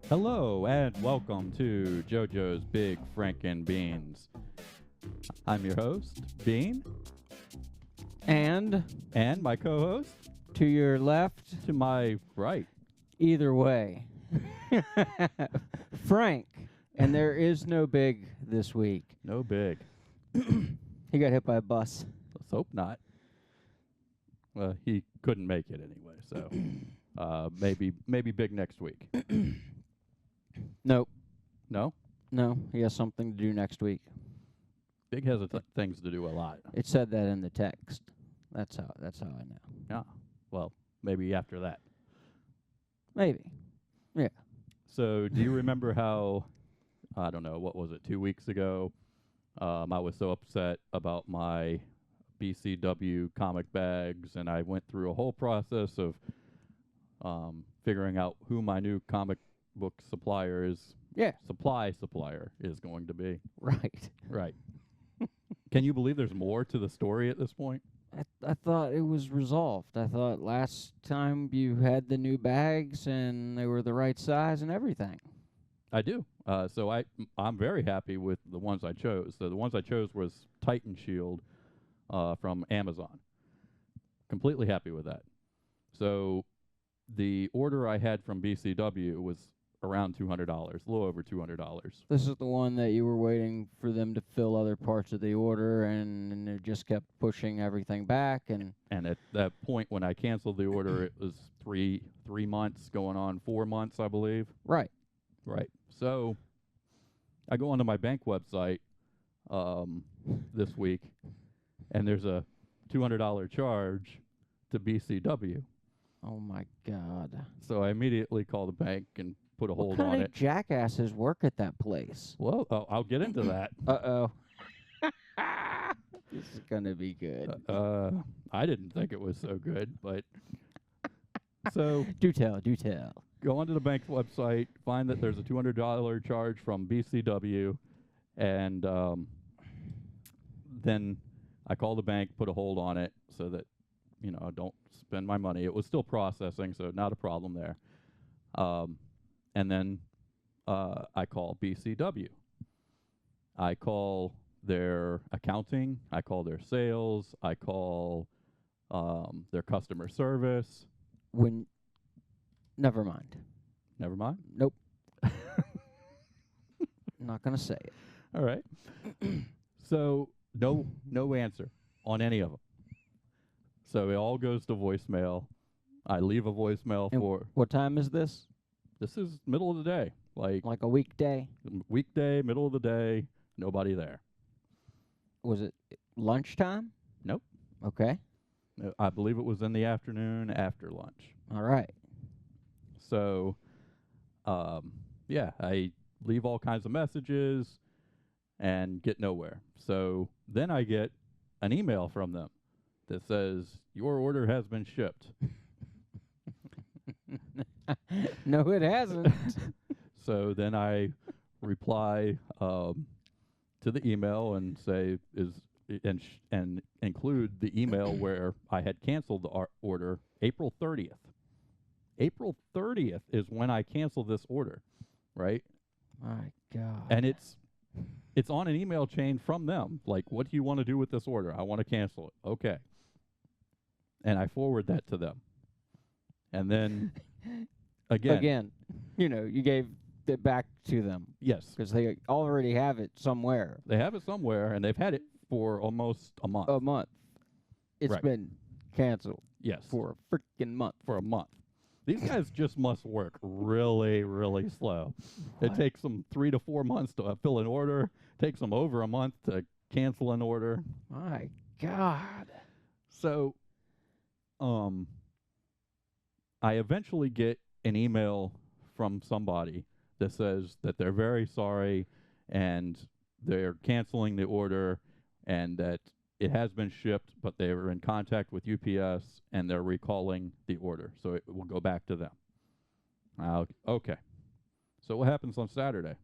Hello and welcome to JoJo's Big Franken Beans. I'm your host, Bean, And and my co-host to your left, to my right. either way, Frank. And there is no big this week. No big. He got hit by a bus. Let's hope not. Well, he couldn't make it anyway, so maybe big next week. Nope. No? No, he has something to do next week. Big has things to do a lot. It said that in the text. That's how I know. Yeah. Well, maybe after that. Maybe. Yeah. So, do you remember how, I don't know, what was it, 2 weeks ago, I was so upset about my BCW comic bags, and I went through a whole process of figuring out who my new comic book supplier is. Yeah. Supply supplier is going to be. Right. Right. Can you believe there's more to the story at this point? I thought it was resolved. I thought last time you had the new bags and they were the right size and everything. I do. So I'm very happy with the ones I chose. So the ones I chose was Titan Shield from Amazon. Completely happy with that. So the order I had from BCW was around $200, a little over $200. This is the one that you were waiting for them to fill other parts of the order, and it just kept pushing everything back. And at that point when I canceled the order, it was three months going on 4 months, I believe. Right. Right. So I go onto my bank website this week, and there's a $200 charge to BCW. Oh my God. So I immediately call the bank and put a What hold kind on of it. jackasses work at that place? Well, I'll get into that. Uh-oh. This is going to be good. I didn't think it was so good, but so Do tell. go onto the bank's website, find that there's a $200 charge from BCW, and then I call the bank, put a hold on it so that, I don't spend my money. It was still processing, so not a problem there. And then I call BCW. I call their accounting. I call their sales. I call their customer service. Never mind. Never mind. Nope. I'm not going to say it. All right. So no answer on any of them. So it all goes to voicemail. I leave a voicemail And for. what time is this? This is middle of the day, Like a weekday? weekday, middle of the day. Nobody there. Was it lunchtime? Nope. Okay. I believe it was in the afternoon after lunch. All right. So, yeah, I leave all kinds of messages and get nowhere. So then I get an email from them that says, your order has been shipped. No, it hasn't. So then I reply to the email and say, and include the email where I had canceled the order April 30th. April 30th is when I canceled this order, right? My God. And it's on an email chain from them. Like, what do you want to do with this order? I want to cancel it. Okay. And I forward that to them. And then, again. You gave it back to them. Yes. Because they already have it somewhere. They have it somewhere, and they've had it for almost a month. A month. It's Right. been canceled Yes. for a freaking month. For a month. These guys just must work really, really slow. It takes them 3 to 4 months to fill an order. It takes them over a month to cancel an order. My God. So, I eventually get an email from somebody that says that they're very sorry and they're canceling the order and that it has been shipped, but they were in contact with UPS and they're recalling the order. So it will go back to them. Okay. So what happens on Saturday?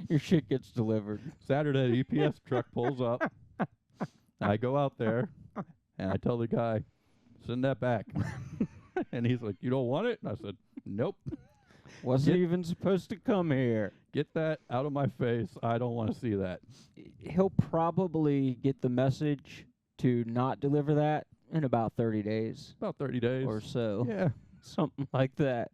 Your shit gets delivered. Saturday, the UPS truck pulls up. I go out there and I tell the guy, send that back. And he's like, you don't want it? And I said, nope. Wasn't even supposed to come here. Get that out of my face. I don't want to see that. He'll probably get the message to not deliver that in about 30 days. About 30 days. Or so. Yeah. Something like that.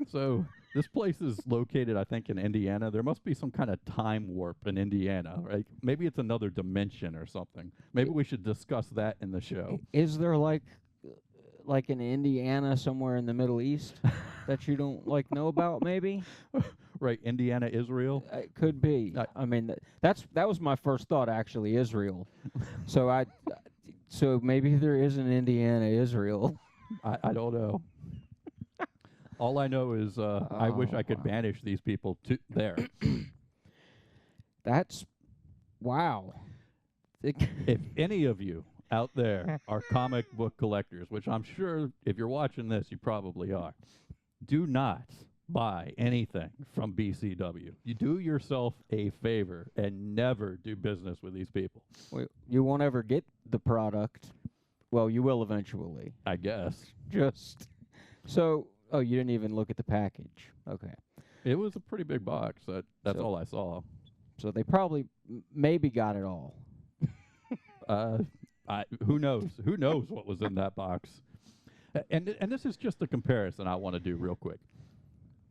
So this place is located, I think, in Indiana. There must be some kind of time warp in Indiana, right? Maybe it's another dimension or something. Maybe we should discuss that in the show. Is there like an Indiana somewhere in the Middle East that you don't know about? Maybe. Right, Indiana, Israel. It could be. I mean, that was my first thought, actually, Israel. So maybe there is an Indiana, Israel. I don't know. All I know is I wish I could banish these people to there. That's wow. If any of you out there are comic book collectors, which I'm sure if you're watching this, you probably are, do not buy anything from BCW. You do yourself a favor and never do business with these people. Well, you won't ever get the product. Well, you will eventually. I guess. Just so. Oh, you didn't even look at the package. Okay. It was a pretty big box. That's all I saw. So they probably maybe got it all. Who knows? Who knows what was in that box? And this is just a comparison I want to do real quick.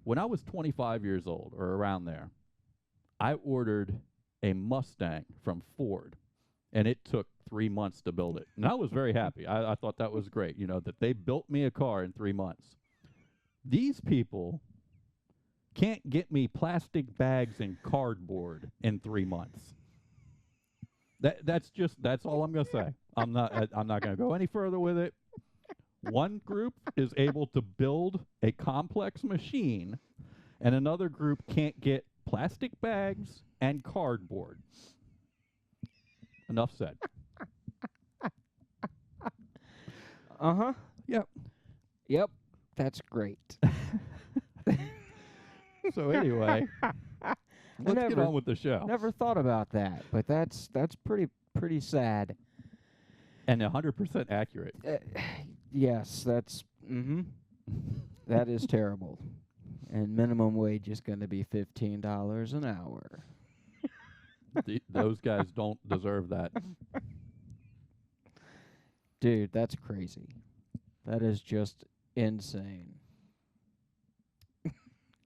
When I was 25 years old or around there, I ordered a Mustang from Ford, and it took 3 months to build it. And I was very happy. I thought that was great, that they built me a car in 3 months. These people can't get me plastic bags and cardboard in 3 months. That's all I'm gonna say. I'm not gonna go any further with it. One group is able to build a complex machine, and another group can't get plastic bags and cardboard. Enough said. Uh-huh. Yep. Yep. That's great. So anyway, let's get on with the show. Never thought about that, but that's pretty sad. And 100% accurate. Yes, that's that is terrible. And minimum wage is going to be $15 an hour. Those guys don't deserve that. Dude, that's crazy. That is just insane.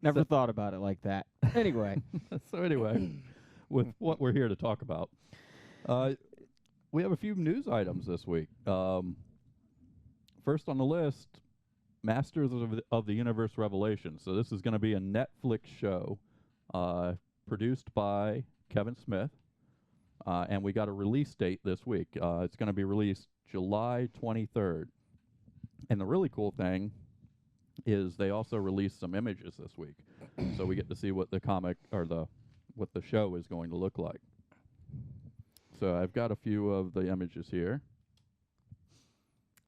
Never thought about it like that. Anyway. So anyway, with what we're here to talk about, we have a few news items this week. First on the list, Masters of the Universe Revelation. So this is going to be a Netflix show produced by Kevin Smith, and we got a release date this week. It's going to be released July 23rd. And the really cool thing is they also released some images this week, so we get to see what the comic or what the show is going to look like. So I've got a few of the images here.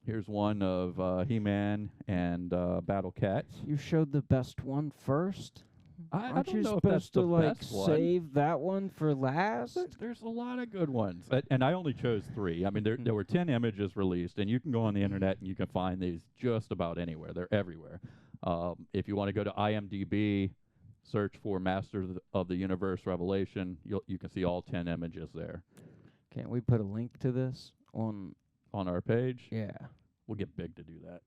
Here's one of He-Man and Battle Cat. You showed the best one first? Aren't you supposed to save that one for last? There's a lot of good ones, and I only chose 3. I mean, there were 10 images released, and you can go on the internet and you can find these just about anywhere. They're everywhere. If you want to go to IMDb, search for Masters of the Universe Revelation, you can see all 10 images there. Can't we put a link to this on our page? Yeah. We'll get Big to do that.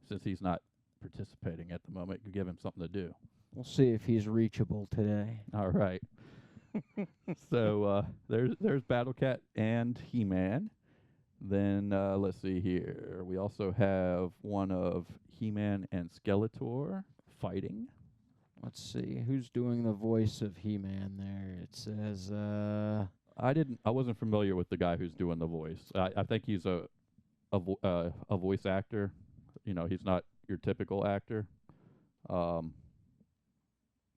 Since he's not participating at the moment, you give him something to do. We'll see if he's reachable today. All right. So there's Battle Cat and He-Man. Then let's see here. We also have one of He-Man and Skeletor fighting. Let's see. Who's doing the voice of He-Man there? It says I wasn't familiar with the guy who's doing the voice. I think he's a voice actor. He's not your typical actor.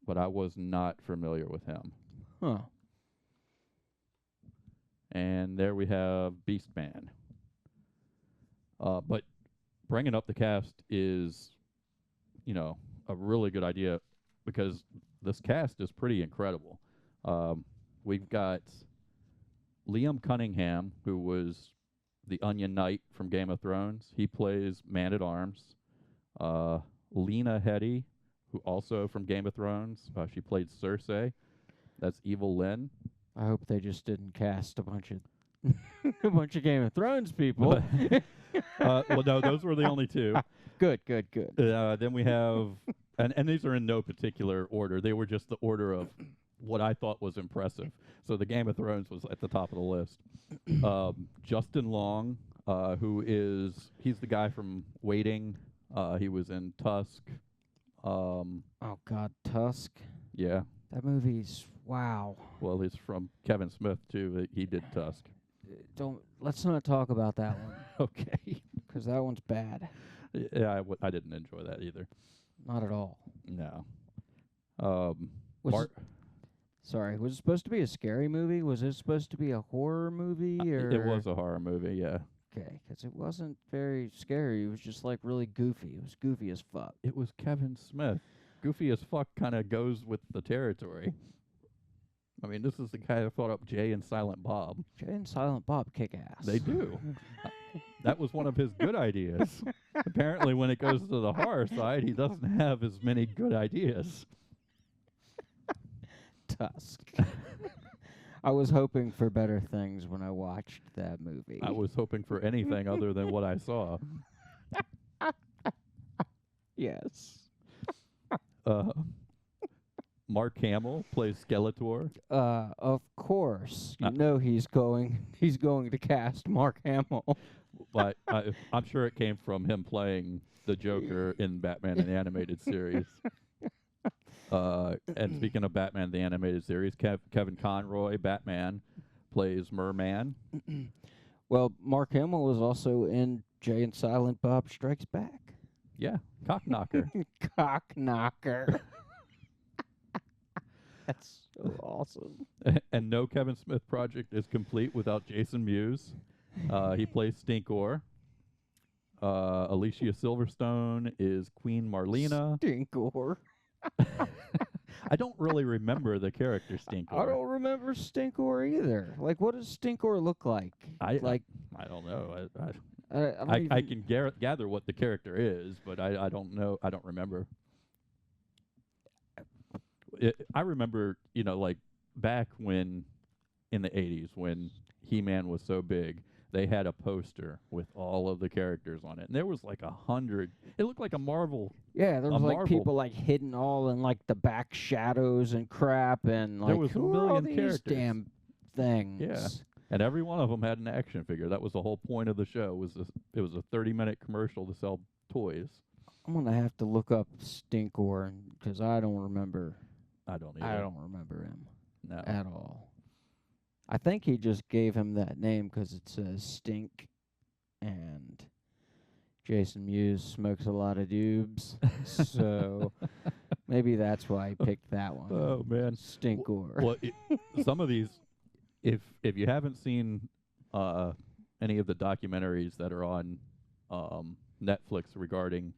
But I was not familiar with him. Huh. And there we have Beastman. But bringing up the cast is, a really good idea because this cast is pretty incredible. We've got Liam Cunningham, who was the Onion Knight from Game of Thrones. He plays Man-at-Arms. Lena Headey who also from Game of Thrones. She played Cersei. That's Evil Lynn. I hope they just didn't cast a bunch of a bunch of Game of Thrones people. Well, no, those were the only two. Good. Then we have, and these are in no particular order. They were just the order of what I thought was impressive. So the Game of Thrones was at the top of the list. Justin Long, he's the guy from Waiting. He was in Tusk. Oh God, Tusk. Yeah. That movie's wow. Well, he's from Kevin Smith too. He did Tusk. Let's not talk about that one. Okay. Because that one's bad. Yeah, I didn't enjoy that either. Not at all. No. Sorry, was it supposed to be a scary movie? Was it supposed to be a horror movie? Or it was a horror movie, yeah. Okay, because it wasn't very scary. It was just like really goofy. It was goofy as fuck. It was Kevin Smith. Goofy as fuck kind of goes with the territory. I mean, this is the guy that thought up Jay and Silent Bob. Jay and Silent Bob kick ass. They do. That was one of his good ideas. Apparently, when it goes to the horror side, he doesn't have as many good ideas. Tusk. I was hoping for better things when I watched that movie. I was hoping for anything other than what I saw. Yes. Mark Hamill plays Skeletor. Of course. You know he's going to cast Mark Hamill. But I'm sure it came from him playing the Joker in Batman the Animated Series. And speaking of Batman the Animated Series, Kevin Conroy, Batman, plays Merman. Well, Mark Hamill was also in Jay and Silent Bob Strikes Back. Yeah, Cockknocker. Cockknocker. That's so awesome. And no Kevin Smith project is complete without Jason Mewes. He plays Stinkor. Alicia Silverstone is Queen Marlena. Stinkor. I don't really remember the character Stinkor. I don't remember Stinkor either. Like, what does Stinkor look like? I don't know. I can gather what the character is, but I don't know. I don't remember. I remember, like back when in the 80s when He-Man was so big, they had a poster with all of the characters on it. And there was like 100. It looked like a Marvel. Yeah, there was like people like hidden all in like the back shadows and crap. And like, there was who a million are all these characters. Damn things. Yeah. And every one of them had an action figure. That was the whole point of the show. It was a 30-minute commercial to sell toys. I'm going to have to look up Stinkor because I don't remember. I don't either. I don't remember him at all. I think he just gave him that name because it says Stink, and Jason Mewes smokes a lot of dubes, so maybe that's why he picked that one. Oh man, Stinkor. Well, some of these, if you haven't seen any of the documentaries that are on Netflix regarding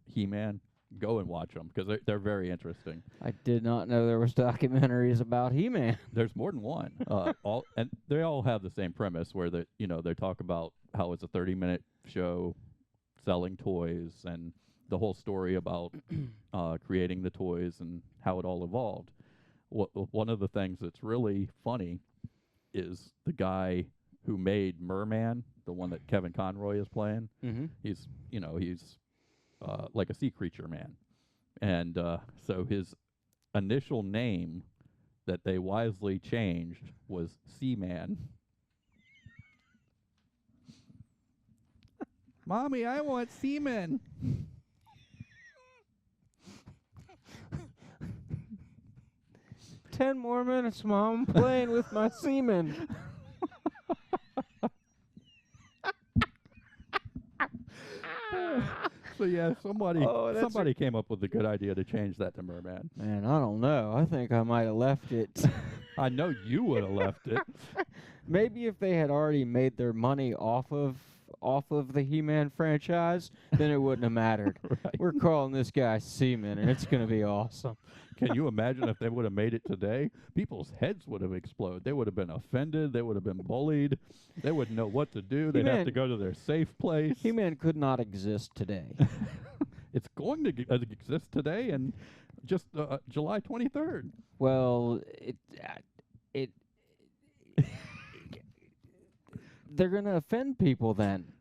He-Man, go and watch them because they're very interesting. I did not know there was documentaries about He-Man. There's more than one. And they all have the same premise where they talk about how it's a 30-minute show selling toys and the whole story about creating the toys and how it all evolved. One of the things that's really funny is the guy who made Merman, the one that Kevin Conroy is playing. Mm-hmm. He's like a sea creature man. And so his initial name that they wisely changed was Seaman. Mommy, I want semen. 10 more minutes, Mom. I'm playing with my semen. So yeah, somebody came up with a good idea to change that to Merman. Man, I don't know. I think I might have left it. I know you would have left it. Maybe if they had already made their money off of the He-Man franchise, then it wouldn't have mattered. Right. We're calling this guy Seaman, and it's going to be awesome. Can you imagine if they would have made it today? People's heads would have exploded. They would have been offended. They would have been bullied. They wouldn't know what to do. They'd have to go to their safe place. He-Man could not exist today. It's going to exist today and just July 23rd. Well, it they're gonna offend people then.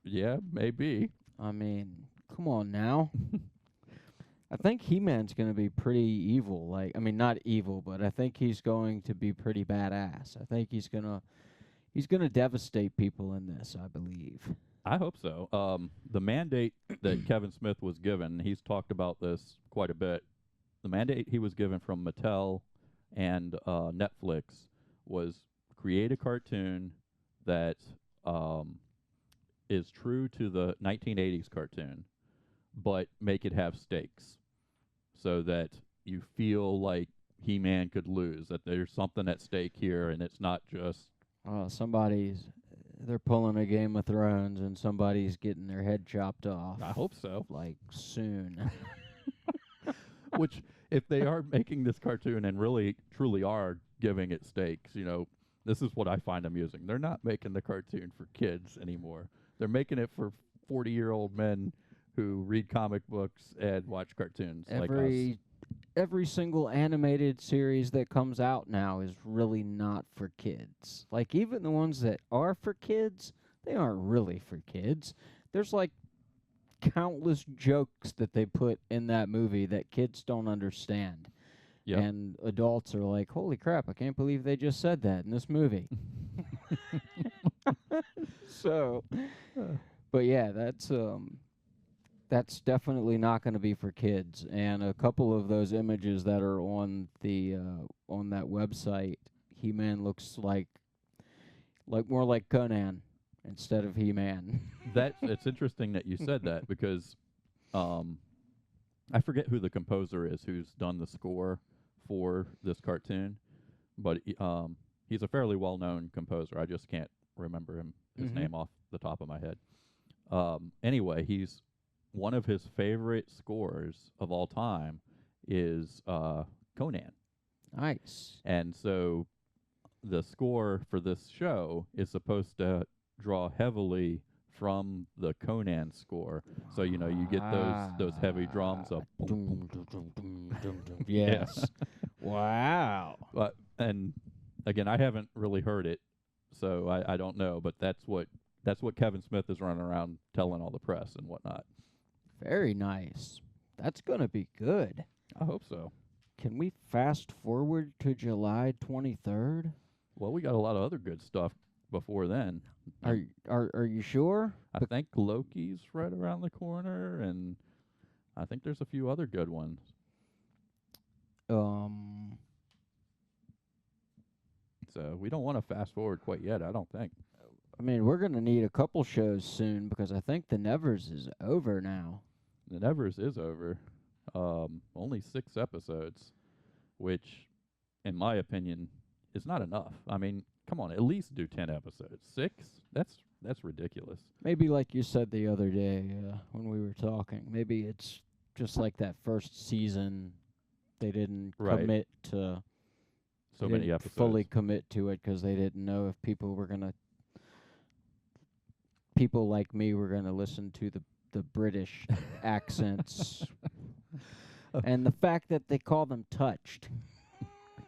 Yeah, maybe. I mean, come on now. I think He-Man's gonna be pretty evil. Like, I mean, not evil, but I think he's going to be pretty badass. I think he's gonna devastate people in this, I believe. I hope so. The mandate that Kevin Smith was given, he's talked about this quite a bit. The mandate he was given from Mattel and Netflix was create a cartoon that is true to the 1980s cartoon, but make it have stakes so that you feel like He-Man could lose, that there's something at stake here, and it's not just... They're pulling a Game of Thrones and somebody's getting their head chopped off. I hope so. Like, soon. Which, if they are making this cartoon and really, truly are giving it stakes, you know, this is what I find amusing. They're not making the cartoon for kids anymore. They're making it for 40-year-old men who read comic books and watch cartoons like us. Every single animated series that comes out now is really not for kids. Like, even the ones that are for kids, they aren't really for kids. There's, like, countless jokes that they put in that movie that kids don't understand. Yep. And adults are like, holy crap, I can't believe they just said that in this movie. So, but yeah, that's definitely not going to be for kids. And a couple of those images that are on the on that website, He-Man looks like more like Conan instead of He-Man. It's interesting that you said that because I forget who the composer is who's done the score for this cartoon, but he's a fairly well-known composer. I just can't remember his name off the top of my head. Anyway, he's one of his favorite scores of all time is Conan. Nice. And so the score for this show is supposed to draw heavily from the Conan score. So, you know, you get those heavy drums of boom, boom. Yes. Wow. But, and again, I haven't really heard it, so I don't know, but that's what Kevin Smith is running around telling all the press and whatnot. Very nice. That's going to be good. I hope so. Can we fast forward to July 23rd? Well, we got a lot of other good stuff before then. Are you sure? I think Loki's right around the corner, and I think there's a few other good ones. So we don't want to fast forward quite yet, I don't think. I mean, we're going to need a couple shows soon because I think the Nevers is over now. The Nevers is over. Only 6 episodes, which, in my opinion, is not enough. I mean, come on, at least do 10 episodes. 6? That's ridiculous. Maybe like you said the other day when we were talking, maybe it's just like that first season. They didn't commit to so many episodes. Fully commit to it because they didn't know if people like me were going to listen to the British accents. And the fact that they call them touched.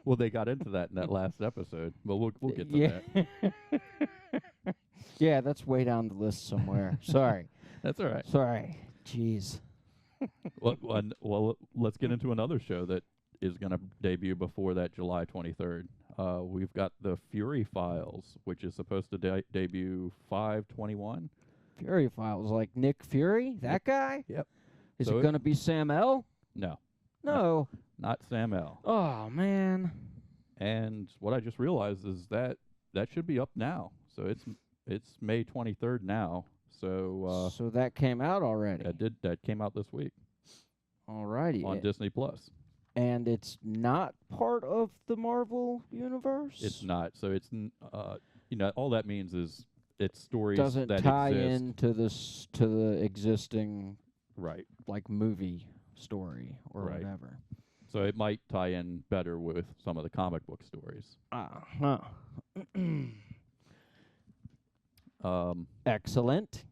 Well, they got into that in that last episode, but we'll get to that. Yeah, that's way down the list somewhere. Sorry. That's all right. Sorry. Jeez. Well, let's get into another show that is going to debut before that July 23rd. We've got the Fury Files, which is supposed to debut 5/21. Fury Files, like Nick Fury? That guy? Yep. Is it going to be Sam L? No. No. Not Sam L. Oh, man. And what I just realized is that should be up now. So it's May 23rd now. So so that came out already. That came out this week. Alrighty. On Disney Plus. And it's not part of the Marvel universe? It's not. So it's all that means is it's stories doesn't that tie exist. into to the existing like movie story or whatever. So it might tie in better with some of the comic book stories. Excellent.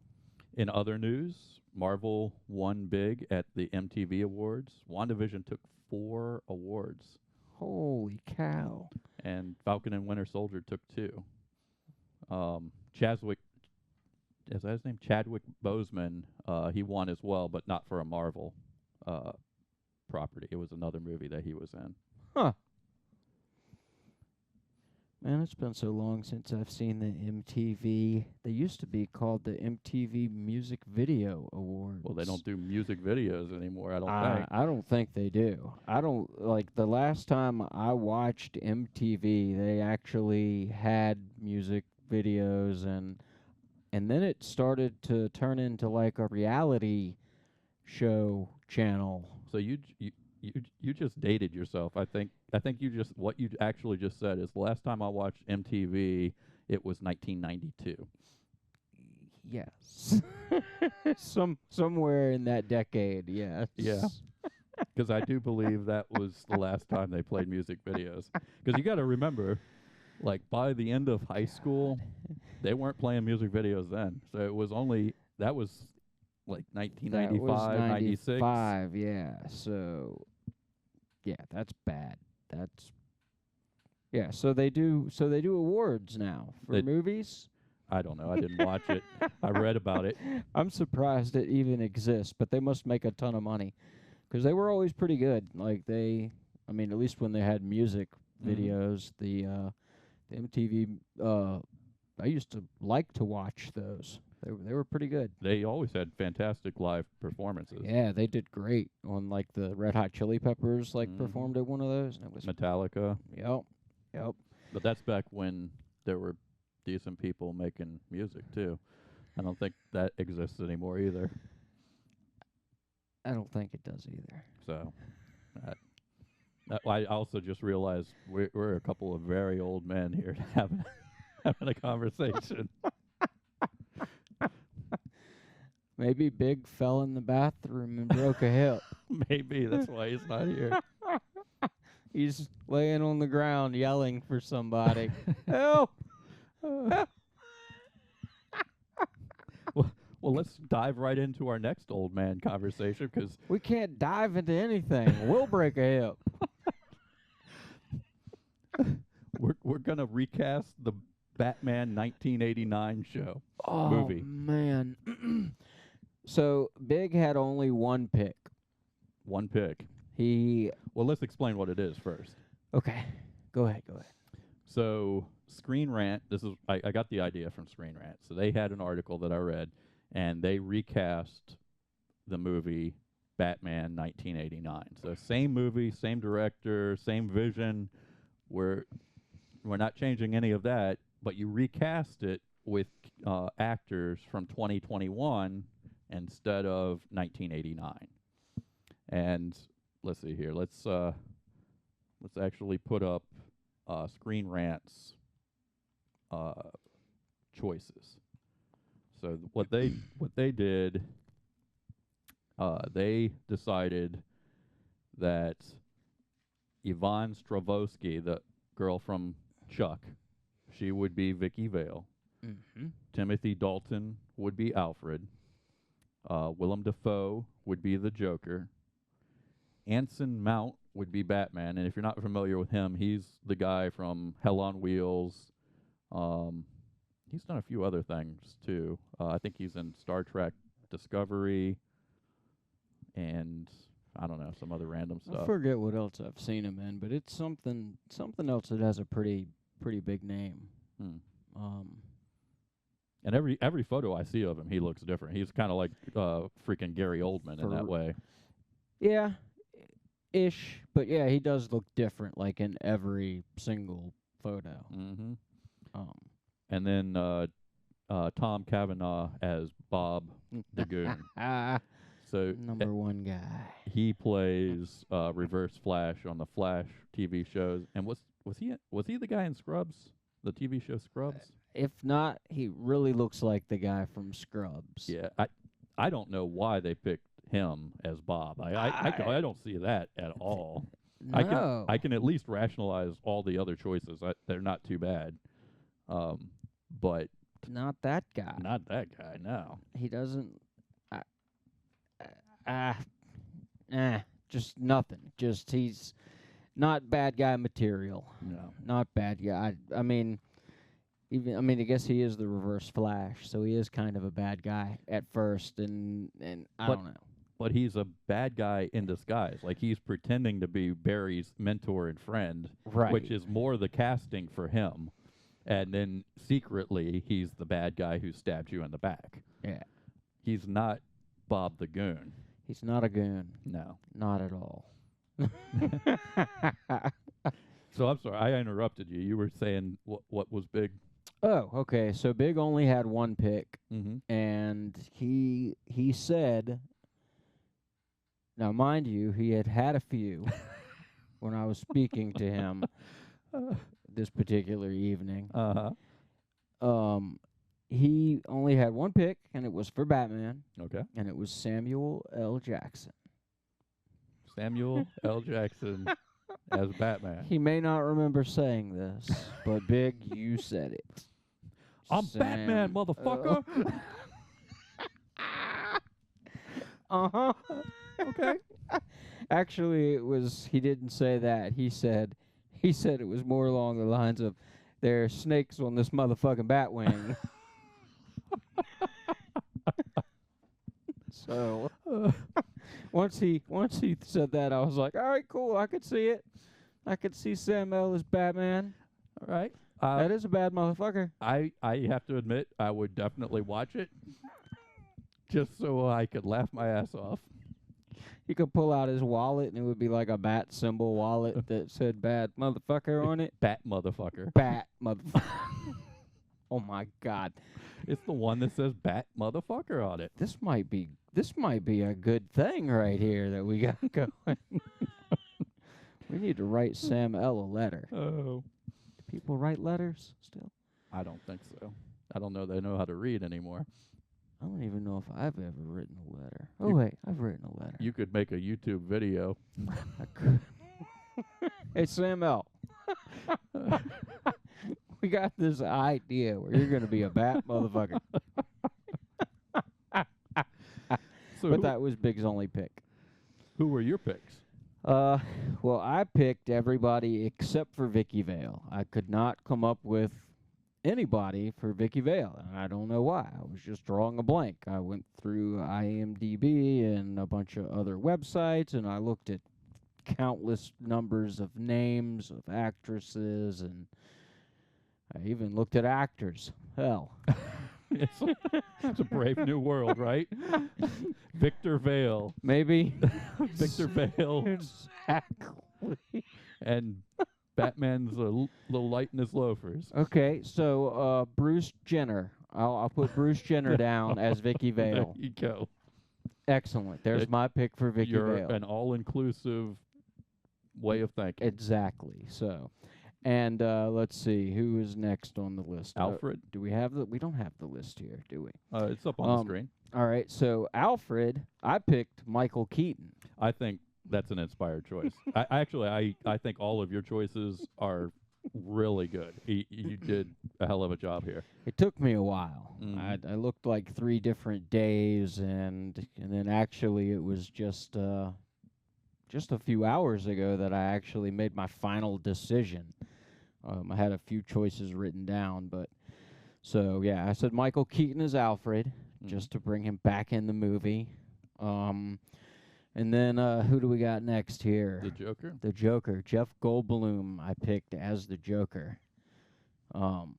In other news, Marvel won big at the MTV Awards. WandaVision took 4 awards. Holy cow. And Falcon and Winter Soldier took 2. Chadwick, is that his name? Chadwick Boseman, he won as well, but not for a Marvel property. It was another movie that he was in. Huh. Man, it's been so long since I've seen the MTV. They used to be called the MTV Music Video Awards. Well, they don't do music videos anymore, I don't think. I don't think they do. I don't, like, the last time I watched MTV, they actually had music videos, and then it started to turn into, like, a reality show channel. So you just dated yourself. I think what you actually just said is the last time I watched MTV, it was 1992. Yes. Somewhere in that decade, yes. Yeah. Because I do believe that was the last time they played music videos. Because you got to remember, like, by the end of high school, they weren't playing music videos then. So it was only, that was like 1995, 96. 95, yeah. So, yeah, that's bad. Yeah, so they do awards now for movies. I don't know. I didn't watch it. I read about it. I'm surprised it even exists, but they must make a ton of money because they were always pretty good. Like at least when they had music videos, the MTV. I used to like to watch those. They were pretty good. They always had fantastic live performances. Yeah, they did great on, like, the Red Hot Chili Peppers performed at one of those. And it was Metallica. Yep. But that's back when there were decent people making music too. I don't think that exists anymore either. I don't think it does either. So, I also just realized we're a couple of very old men here having a conversation. Maybe Big fell in the bathroom and broke a hip. Maybe that's why he's not here. He's laying on the ground yelling for somebody. Help! Well, let's dive right into our next old man conversation because we can't dive into anything. We'll break a hip. we're gonna recast the Batman 1989 movie. Oh man! So Big had only one pick. One pick. Well, let's explain what it is first. Okay, go ahead. So Screen Rant. I got the idea from Screen Rant. So they had an article that I read, and they recast the movie Batman 1989. So same movie, same director, same vision. We're not changing any of that, but you recast it with actors from 2021 instead of 1989. And let's see here. Let's actually put up Screen Rant's choices. So what they did, they decided that Yvonne Stravosky, the girl from Chuck, she would be Vicky Vale. Mm-hmm. Timothy Dalton would be Alfred. Willem Dafoe would be the Joker. Anson Mount would be Batman, and if you're not familiar with him, he's the guy from Hell on Wheels. He's done a few other things too. I think he's in Star Trek Discovery, and I don't know, some other random stuff. I forget what else I've seen him in, but it's something else that has a pretty big name. And every photo I see of him, he looks different. He's kind of like freaking Gary Oldman in that way. Yeah, ish. But yeah, he does look different, like in every single photo. Mm-hmm. And then Tom Cavanaugh as Bob the Goon. So number one guy. He plays Reverse Flash on the Flash TV shows. And was he the guy in Scrubs, the TV show Scrubs? If not, he really looks like the guy from Scrubs. Yeah, I don't know why they picked him as Bob. I don't see that at all. No. I can at least rationalize all the other choices. They're not too bad. But not that guy. Not that guy. No. He doesn't. just nothing. Just he's not bad guy material. No. Not bad guy. I mean, I guess he is the Reverse Flash, so he is kind of a bad guy at first, and I don't know. But he's a bad guy in disguise. Like, he's pretending to be Barry's mentor and friend, Right. which is more the casting for him. And then secretly, he's the bad guy who stabbed you in the back. Yeah. He's not Bob the Goon. He's not a goon. No. Not at all. So I'm sorry, I interrupted you. You were saying what was big? Oh, okay. So Big only had one pick, Mm-hmm. and he said, now mind you, he had a few when I was speaking to him this particular evening. Uh-huh. He only had one pick, and it was for Batman, Okay. and it was Samuel L. Jackson. Samuel L. Jackson as Batman. He may not remember saying this, but Big, you said it. I'm Batman, motherfucker. Uh-huh. Okay. Actually, he didn't say that. He said it was more along the lines of, there are snakes on this motherfucking Batwing. So once he said that, I was like, all right, cool, I could see it. I could see Sam L as Batman. All right. That is a bad motherfucker. I have to admit, I would definitely watch it just so I could laugh my ass off. He could pull out his wallet, and it would be like a bat symbol wallet that said "bad motherfucker" on it. Bat motherfucker. Bat motherfucker. Oh my God! It's the one that says bat motherfucker on it. This might be a good thing right here that we got going. We need to write Sam L a letter. Oh. Do people write letters still? I don't think so. I don't know they know how to read anymore. I don't even know if I've ever written a letter. Oh, wait, I've written a letter. You could make a YouTube video. I could. Hey, Sam L. We got this idea where you're going to be a bat motherfucker. But that was Big's only pick. Who were your picks? Well, I picked everybody except for Vicky Vale. I could not come up with anybody for Vicky Vale, and I don't know why. I was just drawing a blank. I went through IMDb and a bunch of other websites, and I looked at countless numbers of names of actresses, and I even looked at actors. Hell. It's a brave new world, right? Victor Vale. Maybe. Victor Vale. Exactly. And Batman's a little light in his loafers. Okay, so Bruce Jenner. I'll put Bruce Jenner down as Vicky Vale. There you go. Excellent. There's my pick for Vicky You're Vale. an all-inclusive way of thinking. Exactly. So, and let's see who is next on the list. Alfred. Do we have we don't have the list here, do we? It's up on the screen. All right. So Alfred, I picked Michael Keaton. I think that's an inspired choice. I think all of your choices are really good. You did a hell of a job here. It took me a while. Mm. I looked like 3 different days, and then actually it was just a few hours ago that I actually made my final decision. I had a few choices written down, but so yeah, I said Michael Keaton as Alfred, just to bring him back in the movie. And then who do we got next here? The Joker? The Joker. Jeff Goldblum I picked as the Joker. And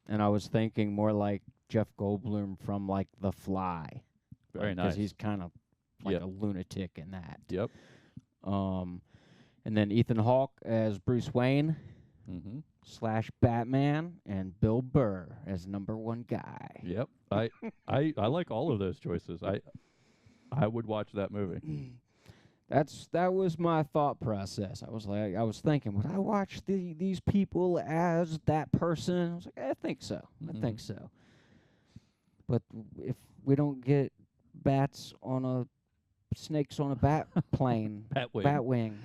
I was thinking more like Jeff Goldblum from like The Fly. Very nice. Because he's kind of like a lunatic in that. Yep. And then Ethan Hawke as Bruce Wayne / Batman, and Bill Burr as #1 guy. Yep. I like all of those choices. I would watch that movie. That was my thought process. I was thinking, would I watch these people as that person? I was like, I think so. I think so. But if we don't get snakes on a bat plane, Batwing,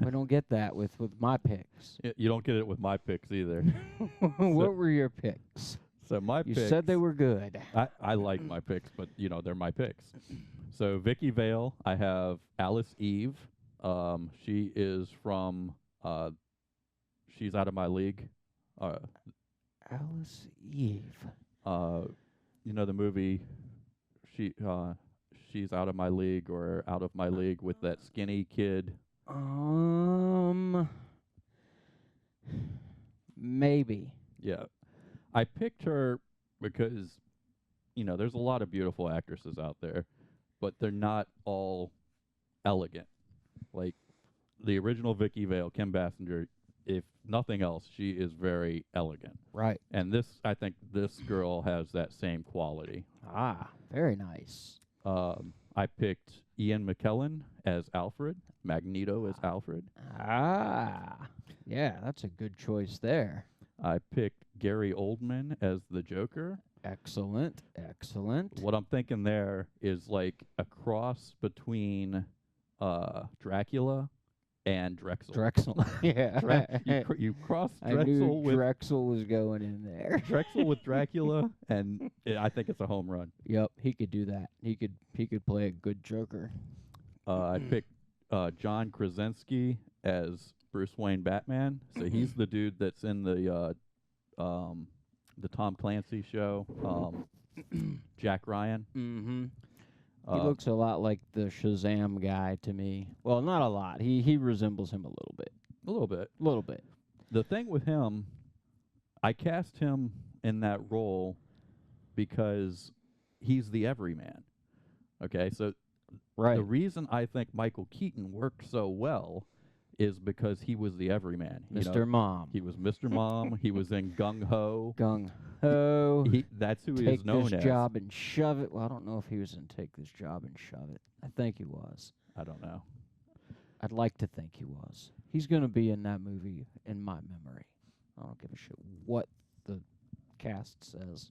we don't get that with my picks. You don't get it with my picks either. What were your picks? So my You picks, said they were good. I like my picks, but they're my picks. So Vicky Vale, I have Alice Eve. She is from she's out of my league. Alice Eve. The movie she's out of my league or out of my league with that skinny kid. Maybe. Yeah. I picked her because there's a lot of beautiful actresses out there, but they're not all elegant. Like the original Vicky Vale, Kim Basinger, if nothing else, she is very elegant. Right. And I think this girl has that same quality. Ah, very nice. I picked Ian McKellen as Alfred, Magneto as Alfred. Ah, yeah, that's a good choice there. I picked Gary Oldman as the Joker. Excellent, excellent. What I'm thinking there is like a cross between Dracula and Drexel. Drexel, yeah. You cross I Drexel knew with Drexel was going in there. Drexel with Dracula, and I think it's a home run. Yep, he could do that. He could play a good Joker. I picked John Krasinski as Bruce Wayne Batman. So he's the dude that's in the Tom Clancy show, Jack Ryan. Mm-hmm. He looks a lot like the Shazam guy to me. Well, not a lot. He resembles him a little bit. A little bit. A little bit. The thing with him, I cast him in that role because he's the everyman. Okay, so right. The reason I think Michael Keaton worked so well is because he was the everyman. Mr. Mom. He was Mr. Mom. He was in Gung Ho. Gung Ho. That's who he is known as. Take this job and shove it. Well, I don't know if he was in Take This Job and Shove It. I think he was. I don't know. I'd like to think he was. He's going to be in that movie in my memory. I don't give a shit what the cast says.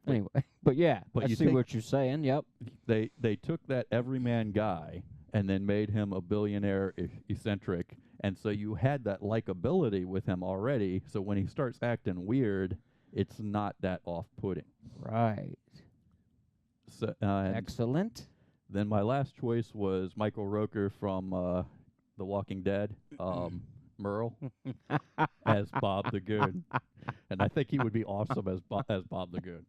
Anyway, but yeah, I see what you're saying. Yep. They took that everyman guy and then made him a billionaire eccentric, and so you had that likability with him already. So when he starts acting weird, it's not that off-putting. Right. So excellent. Then my last choice was Michael Roker from The Walking Dead, Merle, as Bob the Goon, and I think he would be awesome as Bob the Goon.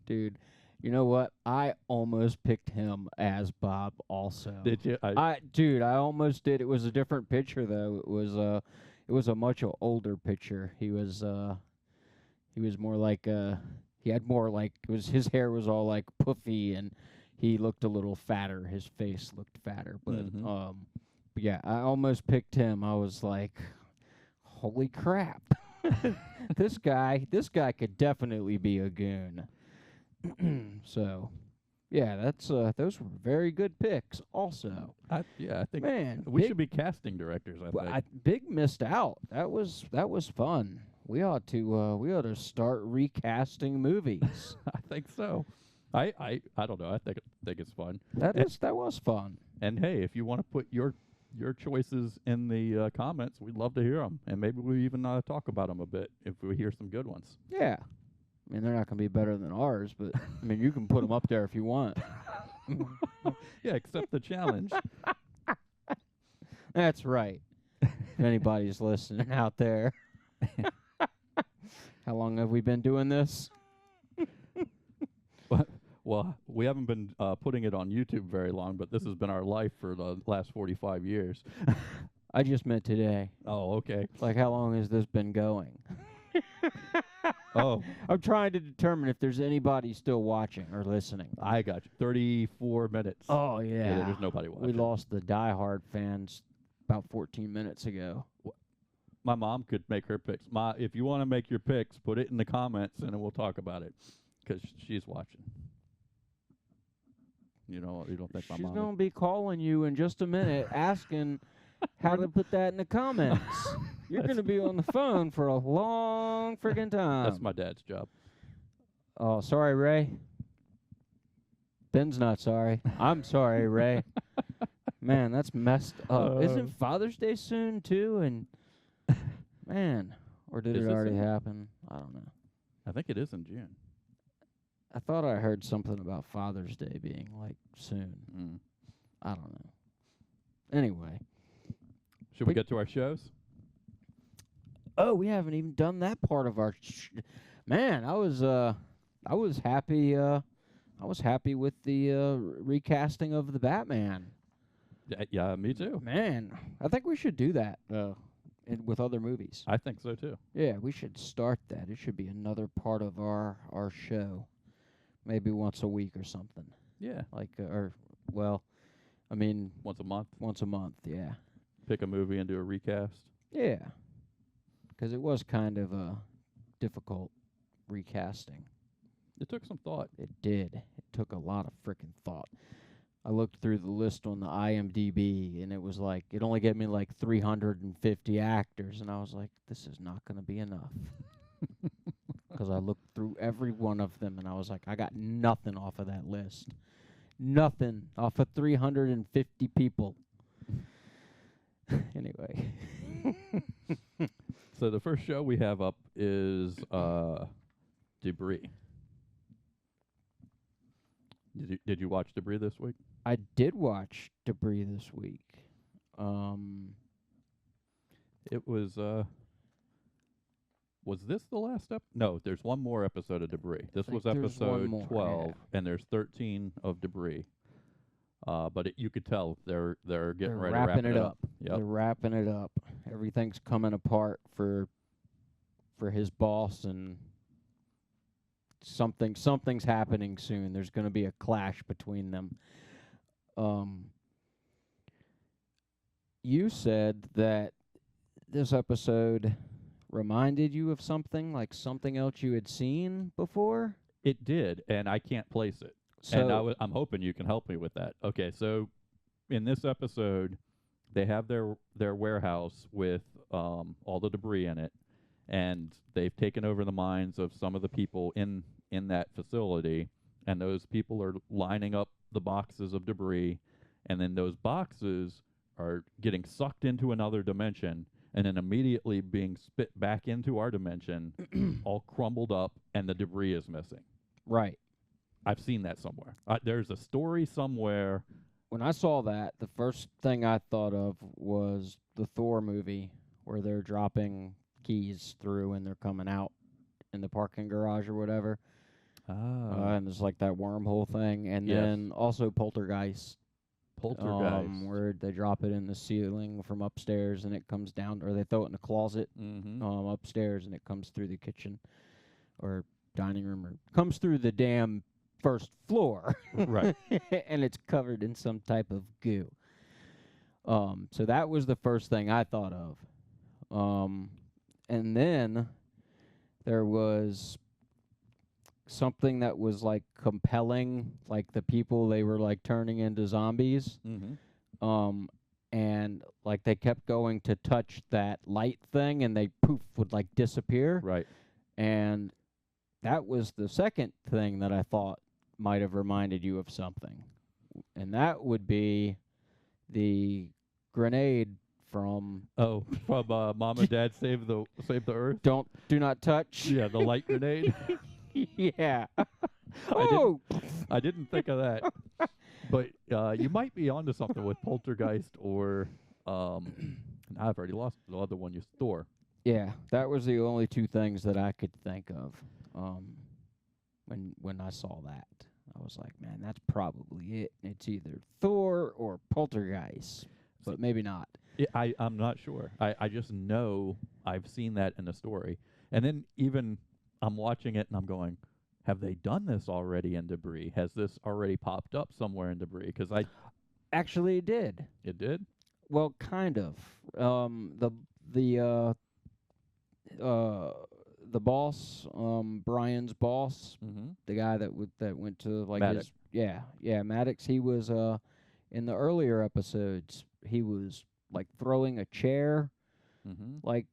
Dude, you know what? I almost picked him as Bob also. Did you? I almost did. It was a different picture though. It was a much older picture. He was more like he had more like his hair was all like puffy and he looked a little fatter. His face looked fatter, but but yeah, I almost picked him. I was like, holy crap. This guy could definitely be a goon. So, yeah, that's those were very good picks. Also, I think we should be casting directors. I think Big missed out. That was fun. We ought to start recasting movies. I think so. I don't know. I think it's fun. That was fun. And hey, if you want to put your choices in the comments, we'd love to hear them, and maybe we even talk about them a bit if we hear some good ones. Yeah. I mean, they're not going to be better than ours, but I mean, you can put them up there if you want. Yeah, accept the challenge. That's right. If anybody's listening out there. How long have we been doing this? Well, we haven't been putting it on YouTube very long, but this has been our life for the last 45 years. I just meant today. Oh, okay. Like, how long has this been going? Oh. I'm trying to determine if there's anybody still watching or listening. I got you. 34 minutes. Oh, yeah. There's nobody watching. We lost the diehard fans about 14 minutes ago. My mom could make her picks. If you want to make your picks, put it in the comments, and then we'll talk about it, because she's watching. You don't think my mom... She's going to be calling you in just a minute, asking how to put that in the comments. You're going to be on the phone for a long friggin' time. That's my dad's job. Oh, sorry, Ray. Ben's not sorry. I'm sorry, Ray. Man, that's messed up. Isn't Father's Day soon, too? And, man, or did it already happen? I don't know. I think it is in June. I thought I heard something about Father's Day being like soon. Mm. I don't know. Anyway. Should we get to our shows? Oh, we haven't even done that part of our. Man, I was happy. I was happy with the recasting of the Batman. Yeah, me too. Man, I think we should do that with other movies. I think so too. Yeah, we should start that. It should be another part of our show. Maybe once a week or something. Yeah. Like, I mean... Once a month? Once a month, yeah. Pick a movie and do a recast? Yeah. Because it was kind of difficult recasting. It took some thought. It did. It took a lot of frickin' thought. I looked through the list on the IMDb, and it was like, it only gave me like 350 actors, and I was like, this is not going to be enough. Because I looked through every one of them, and I was like, I got nothing off of that list. Nothing off of 350 people. Anyway. So the first show we have up is Debris. Did you watch Debris this week? I did watch Debris this week. It was this the last No, there's one more episode of Debris. This was episode 12, and there's 13 of Debris. But you could tell they're getting ready to wrap it up. Yep. They're wrapping it up. Everything's coming apart for his boss, and something's happening soon. There's going to be a clash between them. You said that this episode reminded you of something, like something else you had seen before? It did, and I can't place it. So and I'm hoping you can help me with that. Okay, so in this episode, they have their warehouse with all the debris in it, and they've taken over the minds of some of the people in that facility, and those people are lining up the boxes of debris, and then those boxes are getting sucked into another dimension, and then immediately being spit back into our dimension, all crumbled up, and the debris is missing. Right. I've seen that somewhere. There's a story somewhere. When I saw that, the first thing I thought of was the Thor movie, where they're dropping keys through and they're coming out in the parking garage or whatever. And there's like that wormhole thing. And then also Poltergeist. Where they drop it in the ceiling from upstairs and it comes down, or they throw it in a closet upstairs and it comes through the kitchen or dining room, or comes through the damn first floor. Right. And it's covered in some type of goo. So that was the first thing I thought of. And then there was something that was like compelling, like the people, they were like turning into zombies. And like they kept going to touch that light thing and they poof would like disappear. Right. And that was the second thing that I thought might have reminded you of something. And that would be the grenade from Mom and Dad Save the Earth. Do not touch. Yeah, the light grenade. Yeah. I didn't think of that. But you might be onto something with Poltergeist or I've already lost the other one. You Thor. Yeah, that was the only two things that I could think of when I saw that. I was like, man, that's probably it. It's either Thor or Poltergeist, but maybe not. Yeah, I'm not sure. I just know I've seen that in a story. And then even I'm watching it and I'm going, have they done this already in Debris? Has this already popped up somewhere in Debris? Because Actually, it did. It did? Well, kind of. The boss, Brian's boss, the guy that went to like Maddox. Maddox. He was in the earlier episodes. He was like throwing a chair, like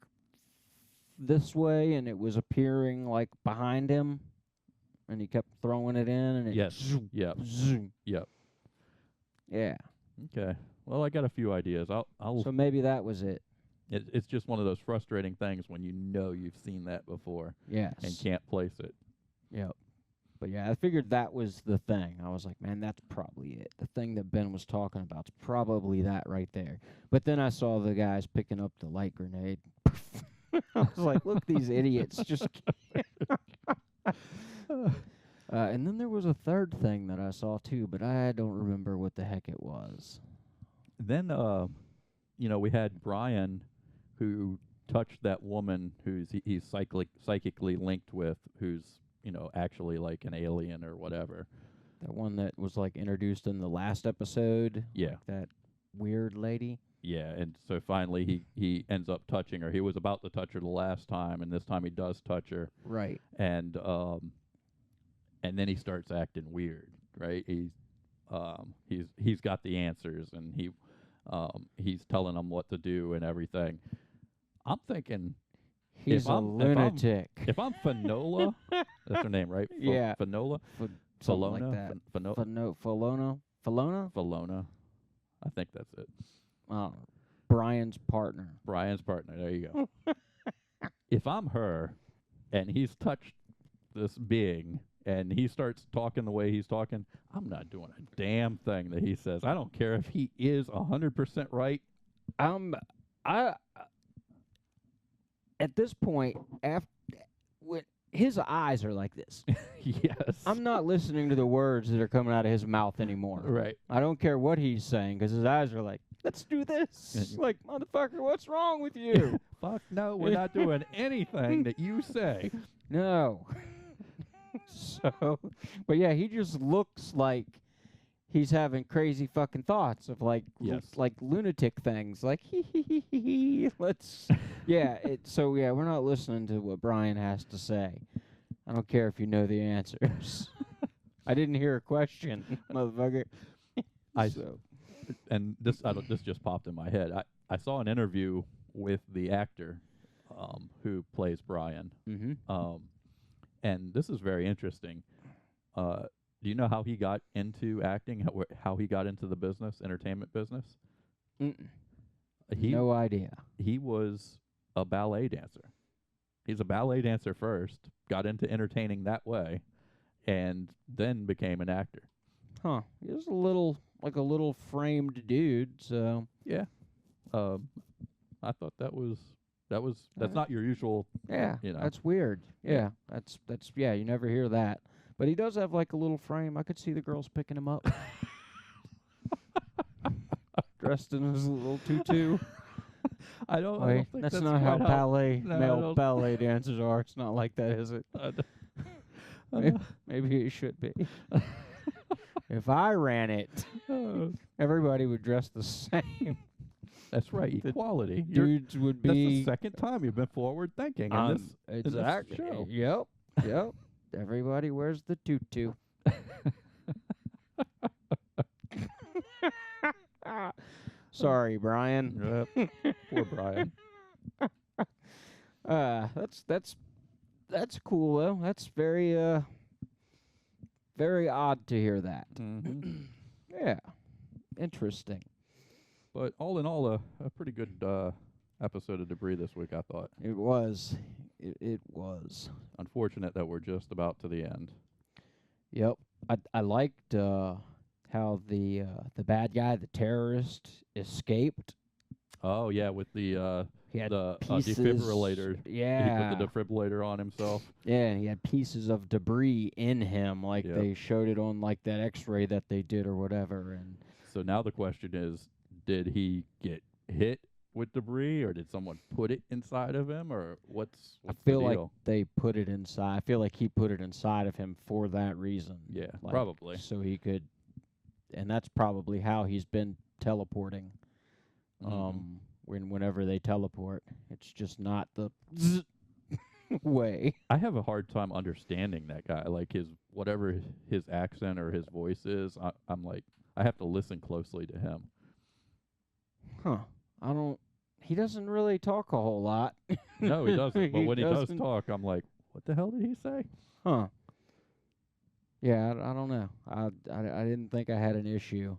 this way, and it was appearing like behind him, and he kept throwing it in, and it zoom, zoom. Yep. Yeah. Okay. Well, I got a few ideas. I'll So maybe that was it. It's just one of those frustrating things when you know you've seen that before Yes. and can't place it. Yep. But yeah, I figured that was the thing. I was like, man, that's probably it. The thing that Ben was talking about's probably that right there. But then I saw the guys picking up the light grenade. I was like, look, these idiots just. And then there was a third thing that I saw too, but I don't remember what the heck it was. Then, we had Brian, who touched that woman who's he's psychically linked with, who's actually like an alien or whatever. That one that was like introduced in the last episode. Yeah. Like that weird lady. Yeah, and so finally he ends up touching her. He was about to touch her the last time, and this time he does touch her. Right. And then he starts acting weird, right? He's got the answers, and he's telling them what to do and everything. I'm thinking he's a lunatic. If I'm Finola, that's her name, right? Yeah. Finola? Something like that. Filona. I think that's it. Brian's partner. There you go. If I'm her, and he's touched this being, and he starts talking the way he's talking, I'm not doing a damn thing that he says. I don't care if he is 100% right. At this point, when his eyes are like this. Yes. I'm not listening to the words that are coming out of his mouth anymore. Right. I don't care what he's saying, because his eyes are like, let's do this. Like, motherfucker, what's wrong with you? Fuck no, we're not doing anything that you say. No. But yeah, he just looks like he's having crazy fucking thoughts of like lunatic things, like let's so yeah, we're not listening to what Brian has to say. I don't care if you know the answers. I didn't hear a question, motherfucker. And this just popped in my head. I saw an interview with the actor who plays Brian. Mm-hmm. And this is very interesting. Do you know how he got into acting? How he got into the entertainment business? No idea. He was a ballet dancer. He's a ballet dancer first, got into entertaining that way, and then became an actor. Huh. He was a little framed dude, so. Yeah. I thought that's not your usual. Yeah, that's weird. Yeah, that's you never hear that. But he does have like a little frame. I could see the girls picking him up. Dressed in his little tutu. I don't think that's not how male ballet dancers are. It's not like that, is it? Maybe it should be. If I ran it, everybody would dress the same. That's right, equality. Dudes would be. That's the second time you've been forward thinking in this show. Yep. Everybody wears the tutu. Sorry, Brian. Poor Brian. That's cool though. That's very very odd to hear that. Mm-hmm. Yeah, interesting. But all in all, a pretty good episode of Debris this week, I thought. It was. It was. Unfortunate that we're just about to the end. Yep. I liked how the bad guy, the terrorist, escaped. Oh yeah, with the he had defibrillator. Yeah. He put the defibrillator on himself. Yeah, and he had pieces of debris in him, like they showed it on like that X-ray that they did or whatever. And so now the question is, did he get hit with debris, or did someone put it inside of him, or what's I feel the like deal? they put it inside. I feel like he put it inside of him for that reason. Yeah, like, probably. So he could, and that's probably how he's been teleporting. Whenever they teleport, it's just not the way. I have a hard time understanding that guy. Like whatever his accent or his voice is, I'm like, I have to listen closely to him. Huh. He doesn't really talk a whole lot. No, he doesn't. But when he does talk, I'm like, what the hell did he say? Huh. Yeah, I don't know. I didn't think I had an issue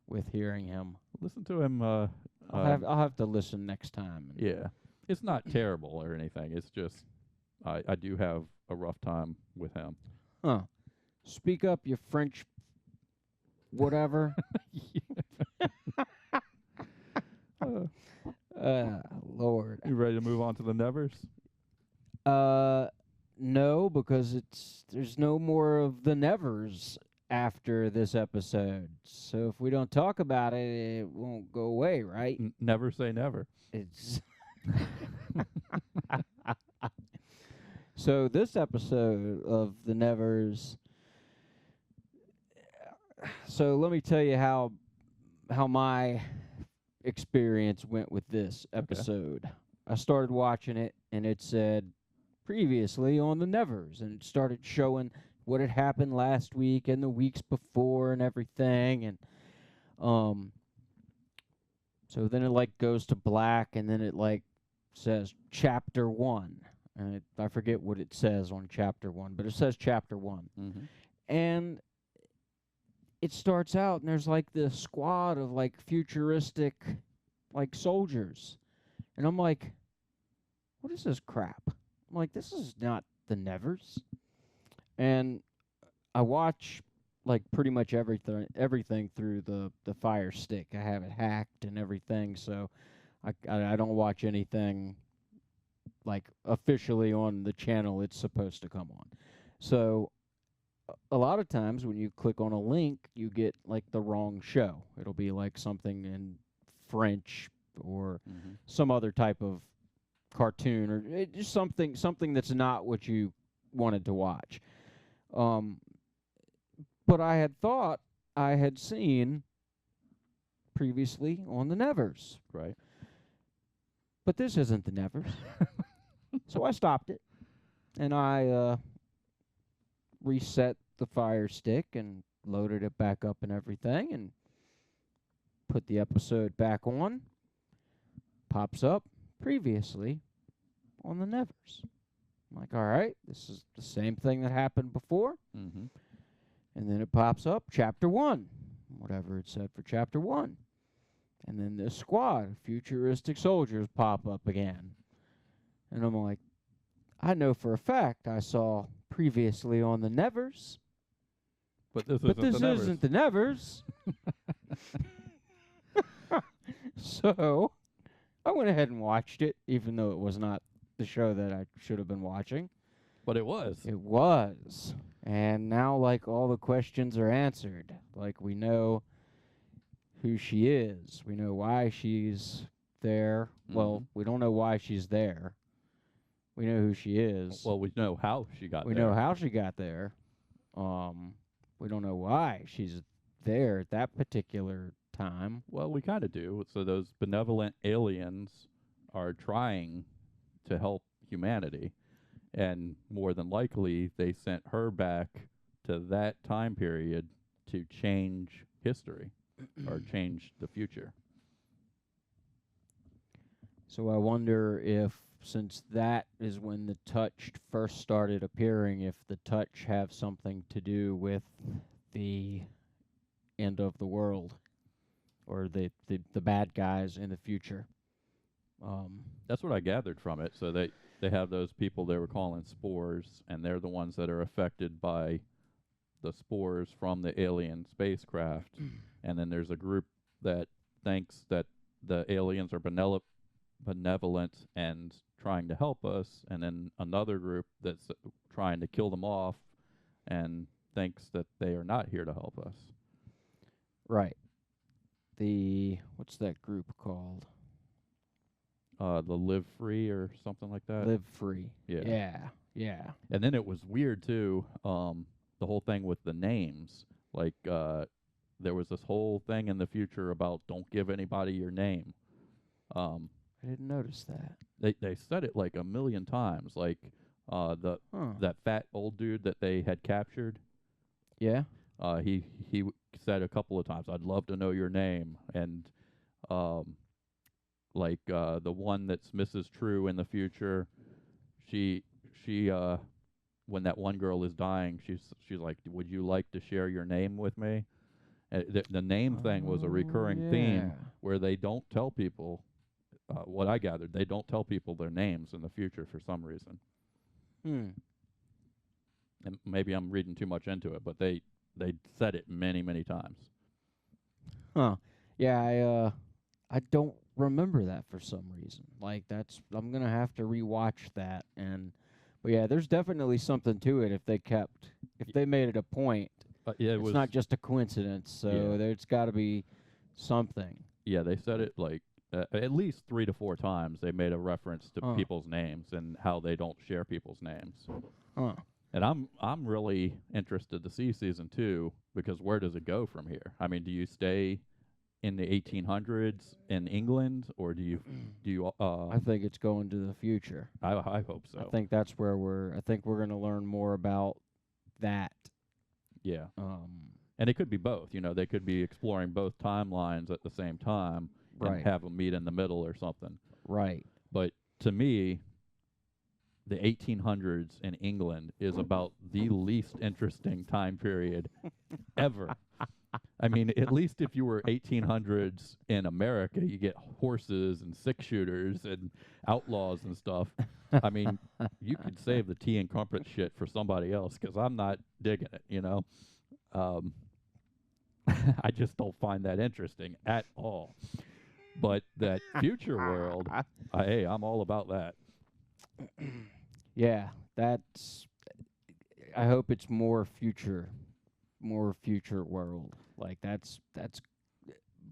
with hearing him. Listen to him I'll have to listen next time. Yeah, it's not terrible or anything. It's just I do have a rough time with him. Huh. Speak up, you French whatever. Lord. You ready to move on to the Nevers? No, because there's no more of the Nevers after this episode. So if we don't talk about it, it won't go away, right? Never say never. It's So this episode of the Nevers. So let me tell you how my experience went with this episode. Okay. I started watching it, and it said previously on the Nevers, and it started showing what had happened last week and the weeks before and everything, and so then it like goes to black, and then it like says chapter 1, and I forget what it says on chapter 1, but it says chapter 1. Mm-hmm. And it starts out, and there's like this squad of like futuristic like soldiers, and I'm like, what is this crap? I'm like, this is not the Nevers. And I watch like pretty much everything through the Fire Stick. I have it hacked and everything, so I don't watch anything like officially on the channel it's supposed to come on. So a lot of times when you click on a link, you get like the wrong show. It'll be like something in French or some other type of cartoon or just something that's not what you wanted to watch. But I had thought I had seen previously on the Nevers. Right. But this isn't the Nevers. So I stopped it, and I reset the Fire Stick and loaded it back up and everything, and put the episode back on. Pops up previously on the Nevers. I'm like, all right, this is the same thing that happened before. Mm-hmm. And then it pops up, chapter 1, whatever it said for chapter 1. And then this squad of futuristic soldiers pop up again. And I'm like, I know for a fact I saw previously on the Nevers. But this isn't the Nevers. So I went ahead and watched it, even though it was not the show that I should have been watching. But it was. It was. And now, like, all the questions are answered. Like, we know who she is. We know why she's there. Mm-hmm. Well, we don't know why she's there. We know who she is. Well, we know how she got there. We know how she got there. We don't know why she's there at that particular time. Well, we kind of do. So those benevolent aliens are trying to help humanity. And more than likely, they sent her back to that time period to change history or change the future. So I wonder if, since that is when the touch first started appearing, if the touch have something to do with the end of the world or the bad guys in the future. That's what I gathered from it. So they have those people they were calling spores, and they're the ones that are affected by the spores from the alien spacecraft. And then there's a group that thinks that the aliens are benevolent and trying to help us, and then another group that's trying to kill them off and thinks that they are not here to help us. Right. What's that group called? The Live Free or something like that. Live Free. Yeah. Yeah. And then it was weird too, the whole thing with the names. Like there was this whole thing in the future about don't give anybody your name. I didn't notice that. They said it like a million times. Like that fat old dude that they had captured. Yeah. He said a couple of times, "I'd love to know your name," and like the one that's Mrs. True in the future, she when that one girl is dying, she's like, "Would you like to share your name with me?" The name thing was a recurring theme where they don't tell people. What I gathered, they don't tell people their names in the future for some reason. Hmm. And maybe I'm reading too much into it, but they said it many, many times. Huh. Yeah, I don't remember that for some reason. Like I'm gonna have to rewatch that but yeah, there's definitely something to it if they made it a point. Yeah, It's not just a coincidence, so there's got to be something. Yeah, they said it like at least 3 to 4 times. They made a reference to people's names and how they don't share people's names. Huh. And I'm really interested to see season 2 because where does it go from here? I mean, do you stay in the 1800s in England, or do you? I think it's going to the future. I hope so. I think that's where I think we're going to learn more about that. Yeah. And it could be both. You know, they could be exploring both timelines at the same time and have them meet in the middle or something. Right. But to me, the 1800s in England is about the least interesting time period ever. I mean, at least if you were 1800s in America, you get horses and 6-shooters and outlaws and stuff. I mean, you could save the tea and crumpet shit for somebody else because I'm not digging it, you know? I just don't find that interesting at all. But that future world, hey, I'm all about that. Yeah, I hope it's more future world. Like that's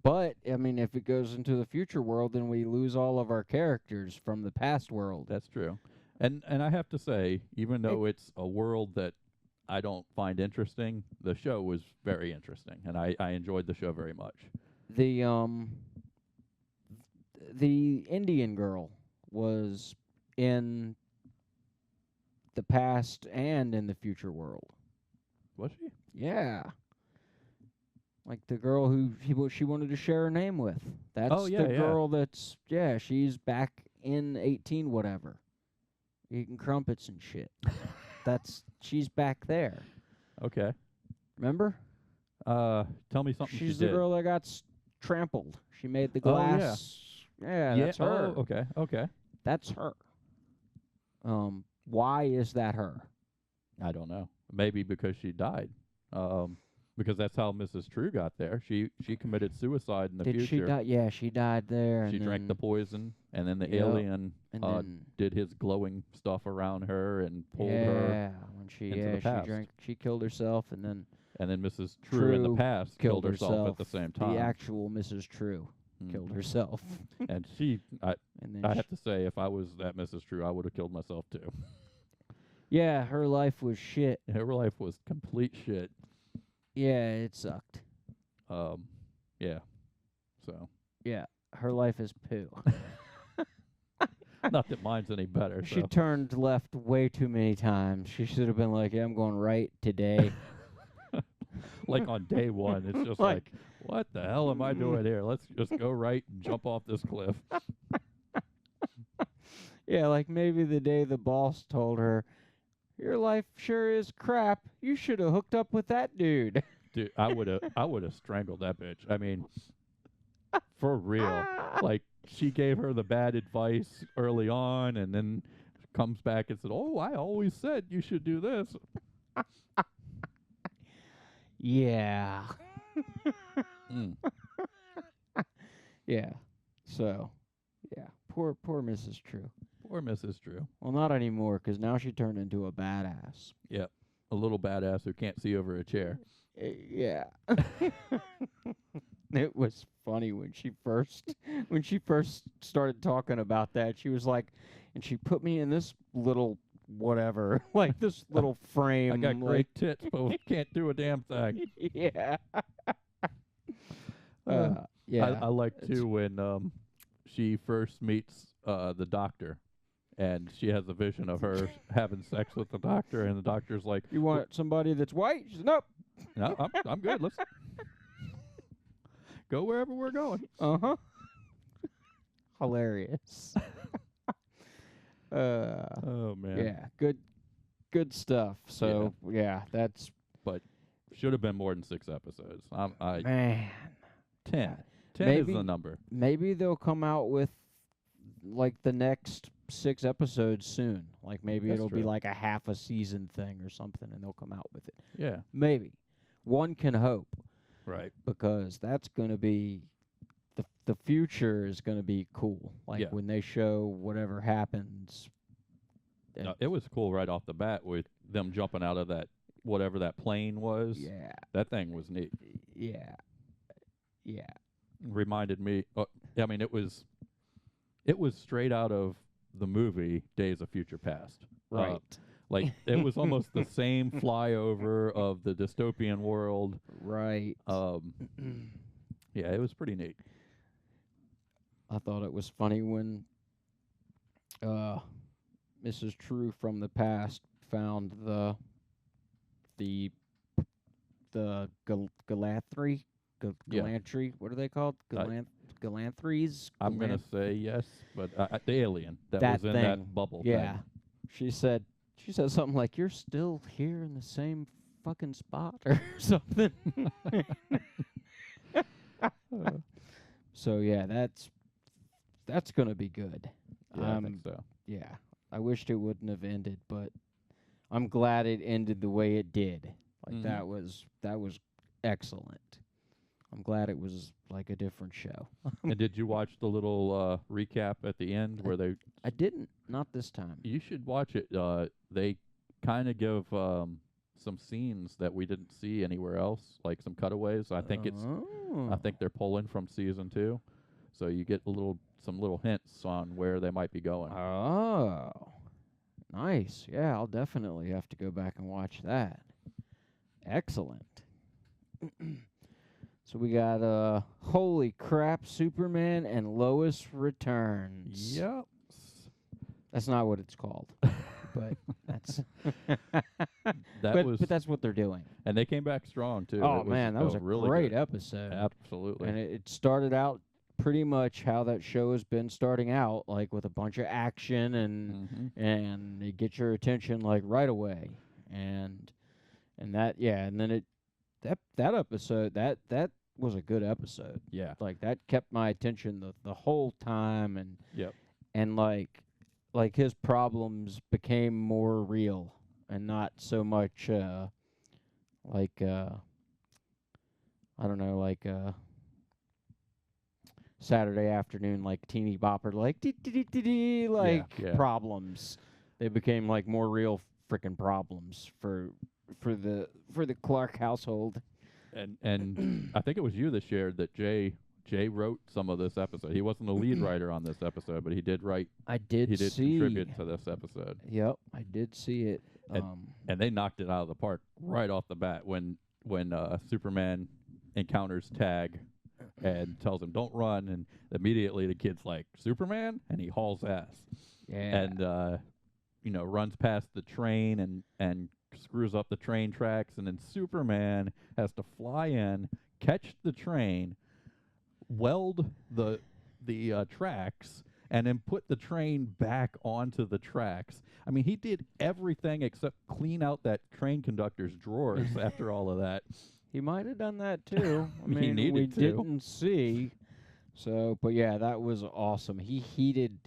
but I mean if it goes into the future world then we lose all of our characters from the past world. That's true. And I have to say, even though it's a world that I don't find interesting, the show was very interesting and I enjoyed the show very much. The Indian girl was in the past and in the future world. Was she? Yeah. Like the girl who she wanted to share her name with. That's the girl that's, she's back in 18 whatever. Eating crumpets and shit. She's back there. Okay. Remember? Tell me something She's the girl that got trampled. She made the glass. Oh, yeah, that's her. Oh, okay. That's her. Why is that her? I don't know. Maybe because she died. Because that's how Mrs. True got there. She committed suicide in the future. Did she die? Yeah, she died there. She drank the poison, and then the alien did his glowing stuff around her and pulled her into the past. She killed herself, and then Mrs. True in the past killed herself at the same time. The actual Mrs. True killed herself. And I have to say, if I was that Mrs. True, I would have killed myself too. Yeah, her life was shit. Her life was complete shit. Yeah, it sucked. Yeah. So. Yeah, her life is poo. Not that mine's any better. She turned left way too many times. She should have been like, yeah, I'm going right today. Like on day one, it's just like, what the hell am I doing here? Let's just go right and jump off this cliff. Yeah, like maybe the day the boss told her, your life sure is crap. You should have hooked up with that dude. Dude, I would have strangled that bitch. I mean, for real. Like, she gave her the bad advice early on and then comes back and said, oh, I always said you should do this. Yeah. Yeah. So, yeah. Poor Mrs. True. Poor Mrs. True. Well, not anymore, because now she turned into a badass. Yep. A little badass who can't see over a chair. Yeah. It was funny when she first started talking about that. She was like, and she put me in this little whatever, like this little frame. I got great tits, but can't do a damn thing. Yeah. Yeah. I like too when she first meets the doctor. And she has a vision of her having sex with the doctor, and the doctor's like, "You want somebody that's white?" She said, "Nope." No, I'm good. Let's go wherever we're going. Hilarious. Oh man. Yeah, good stuff. So but should have been more than 6 episodes. Man, 10. 10 is the number. Maybe they'll come out with like the next 6 episodes soon. Like maybe That's it'll be true. like a half a season thing or something, and they'll come out with it. Yeah. Maybe. One can hope. Right. Because that's going to be the future is going to be cool. Like when they show whatever happens. No, it was cool right off the bat with them jumping out of that whatever that plane was. Yeah. That thing was neat. Yeah. Yeah. Reminded me. I mean, it was straight out of the movie Days of Future Past. Right. Like it was almost the same flyover of the dystopian world. Right. Yeah, it was pretty neat. I thought it was funny when Mrs. True from the past found the galantry. What are they called? Galantries? I'm going to say yes, but the alien that was in thing. that bubble Yeah. thing. She said something like, "You're still here in the same fucking spot," or something. So yeah, that's gonna be good. Yeah, I think so. Yeah, I wished it wouldn't have ended, but I'm glad it ended the way it did. Like that was excellent. I'm glad it was like a different show. And did you watch the little recap at the end where they? I didn't. Not this time. You should watch it. They kind of give some scenes that we didn't see anywhere else, like some cutaways. I think I think they're pulling from season 2, so you get some little hints on where they might be going. Oh, nice. Yeah, I'll definitely have to go back and watch that. Excellent. So we got holy crap, Superman and Lois returns. Yep. That's not what it's called, but that's but that's what they're doing. And they came back strong too. Oh man, that was a really great good episode. Absolutely. And it started out pretty much how that show has been starting out, like with a bunch of action and it gets your attention like right away. And that and then that episode that was a good episode. Yeah. Like that kept my attention the whole time and like his problems became more real and not so much I don't know, like Saturday afternoon, like teeny bopper, like problems. They became like more real freaking problems for the Clark household. And I think it was you that shared that Jay wrote some of this episode. He wasn't the lead writer on this episode, but he did write. He did contribute to this episode. Yep, I did see it. And they knocked it out of the park right off the bat when Superman encounters Tag and tells him don't run, and immediately the kid's like, Superman, and he hauls ass. Yeah. And runs past the train and screws up the train tracks, and then Superman has to fly in, catch the train, weld the tracks, and then put the train back onto the tracks. I mean, he did everything except clean out that train conductor's drawers after all of that. He might have done that too. I mean, he needed we to. didn't see. So, but yeah, that was awesome. He heated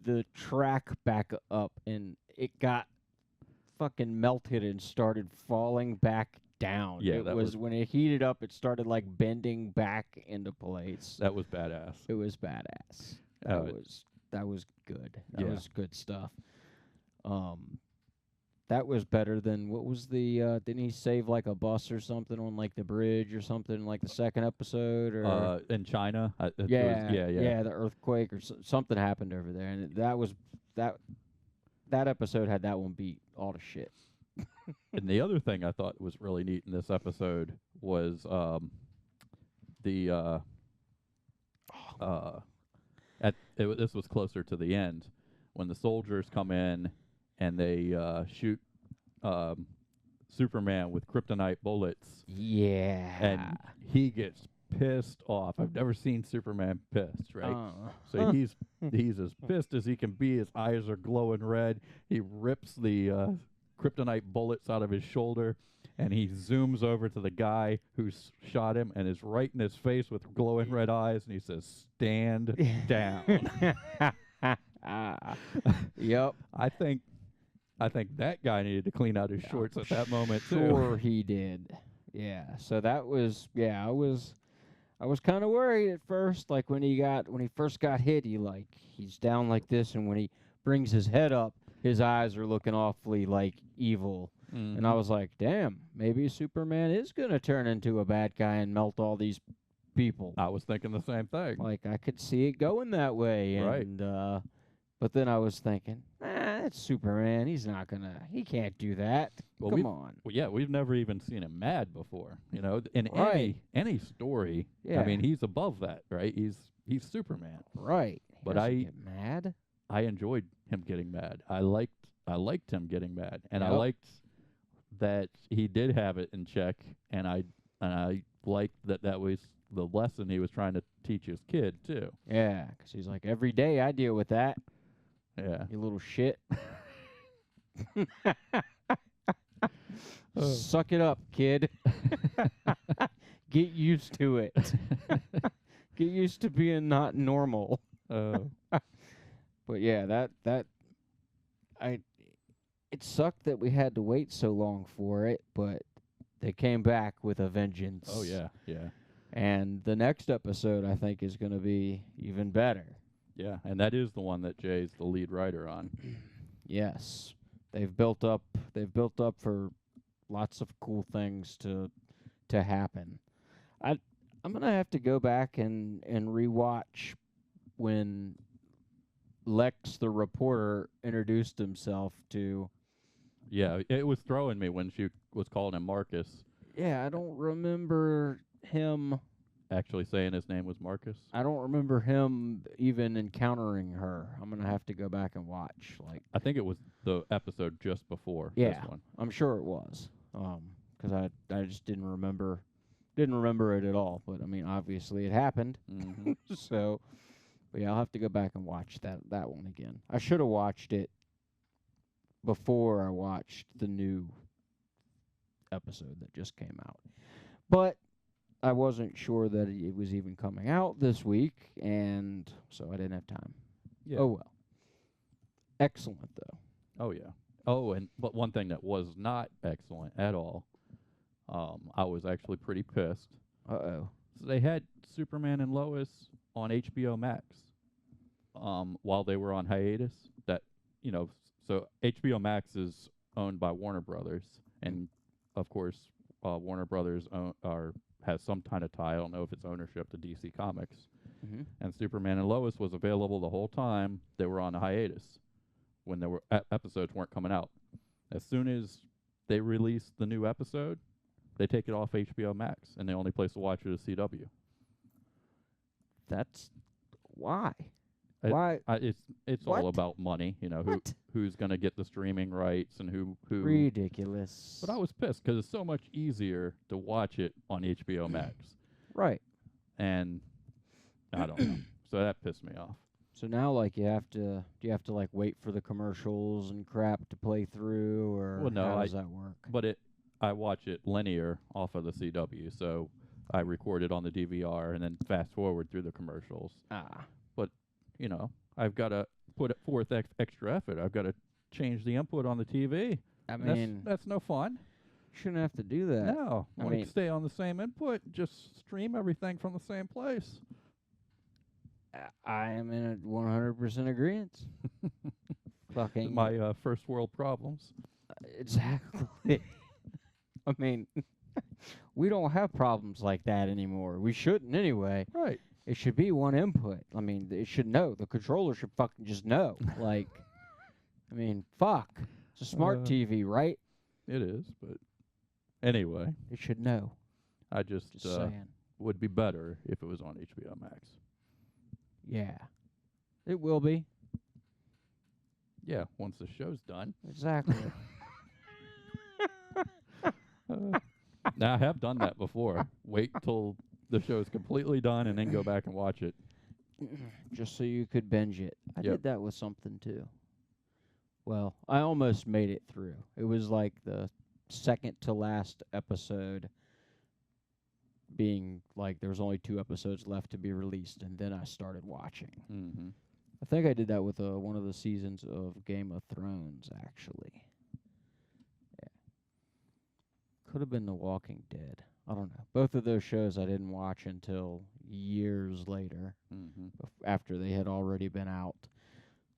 the track back up, and it got fucking melted and started falling back down. Yeah, it was when it heated up, it started like bending back into place. That was badass. It was badass. That was good. That was good stuff. That was better than what was the didn't he save like a bus or something on like the bridge or something like the second episode or in China? The earthquake or something happened over there, and that episode had that one beat all the shit. And the other thing I thought was really neat in this episode was this was closer to the end when the soldiers come in and they shoot Superman with kryptonite bullets. Yeah. And he gets pissed off. I've never seen Superman pissed, right? So he's as pissed as he can be. His eyes are glowing red. He rips the kryptonite bullets out of his shoulder, and he zooms over to the guy who's shot him and is right in his face with glowing red eyes, and he says, "Stand down." Yep. I think that guy needed to clean out his shorts at that moment too. Sure he did. Yeah. So that was I was kind of worried at first, like when he first got hit, he's down like this, and when he brings his head up, his eyes are looking awfully like evil. Mm-hmm. And I was like, damn, maybe Superman is going to turn into a bad guy and melt all these people. I was thinking the same thing. Like, I could see it going that way. Right. And, but then I was thinking, it's Superman. He can't do that. Well, Come on. Well, yeah, we've never even seen him mad before. You know, in Right. any story. Yeah. I mean, he's above that, right? He's Superman. Right. But He doesn't get mad. I enjoyed him getting mad. I liked him getting mad, and I Yep. liked that he did have it in check, and I liked that was the lesson he was trying to teach his kid too. Yeah, 'cause he's like, every day I deal with that, Yeah. you little shit. Suck it up, kid. Get used to it. Get used to being not normal. But yeah, it sucked that we had to wait so long for it, but they came back with a vengeance. Oh yeah, yeah. And the next episode, I think, is going to be even better. Yeah, and that is the one that Jay's the lead writer on. Yes. They've built up for lots of cool things to happen. I'm going to have to go back and rewatch when Lex the reporter introduced himself to. Yeah, it was throwing me when she was calling him Marcus. Yeah, I don't remember him Actually saying his name was Marcus. I don't remember him even encountering her. I'm going to have to go back and watch. I think it was the episode just before this one. I'm sure it was. 'Cause I just didn't remember it at all, but I mean obviously it happened. Mm-hmm. So, but yeah, I'll have to go back and watch that one again. I should have watched it before I watched the new episode that just came out. But I wasn't sure that it was even coming out this week, and so I didn't have time. Yeah. Oh well. Excellent though. Oh yeah. Oh, but one thing that was not excellent at all, I was actually pretty pissed. Uh-oh. So they had Superman and Lois on HBO Max while they were on hiatus. So HBO Max is owned by Warner Brothers, and of course Warner Brothers has some kind of tie. I don't know if it's ownership to DC Comics. Mm-hmm. And Superman and Lois was available the whole time they were on a hiatus when there were episodes weren't coming out. As soon as they release the new episode, they take it off HBO Max, and the only place to watch it is CW. That's why. Why? It's What? all about money, who's going to get the streaming rights and who. Ridiculous. But I was pissed because it's so much easier to watch it on HBO Max. Right. And I don't know. So that pissed me off. So now, like, do you have to like wait for the commercials and crap to play through, or Well, no, how does that work? But I watch it linear off of the CW, so I record it on the DVR and then fast forward through the commercials. But I've got to put forth extra effort. I've got to change the input on the TV. I mean, that's no fun. Shouldn't have to do that. No, I want to stay on the same input. Just stream everything from the same place. I am in a 100% agreement. Fucking my first world problems. Exactly. I mean, we don't have problems like that anymore. We shouldn't anyway. Right. It should be one input. I mean, it should know. The controller should fucking just know. Like, I mean, fuck. It's a smart TV, right? It is, but anyway. It should know. I just saying. Would be better if it was on HBO Max. Yeah. It will be. Yeah, once the show's done. Exactly. Now, I have done that before. Wait till the show's completely done and then go back and watch it. Just so you could binge it. I Yep. did that with something, too. Well, I almost made it through. It was like the second to last episode, being like there was only 2 episodes left to be released, and then I started watching. Mm-hmm. I think I did that with one of the seasons of Game of Thrones, actually. Yeah. Could have been The Walking Dead. I don't know. Both of those shows I didn't watch until years later, after they had already been out.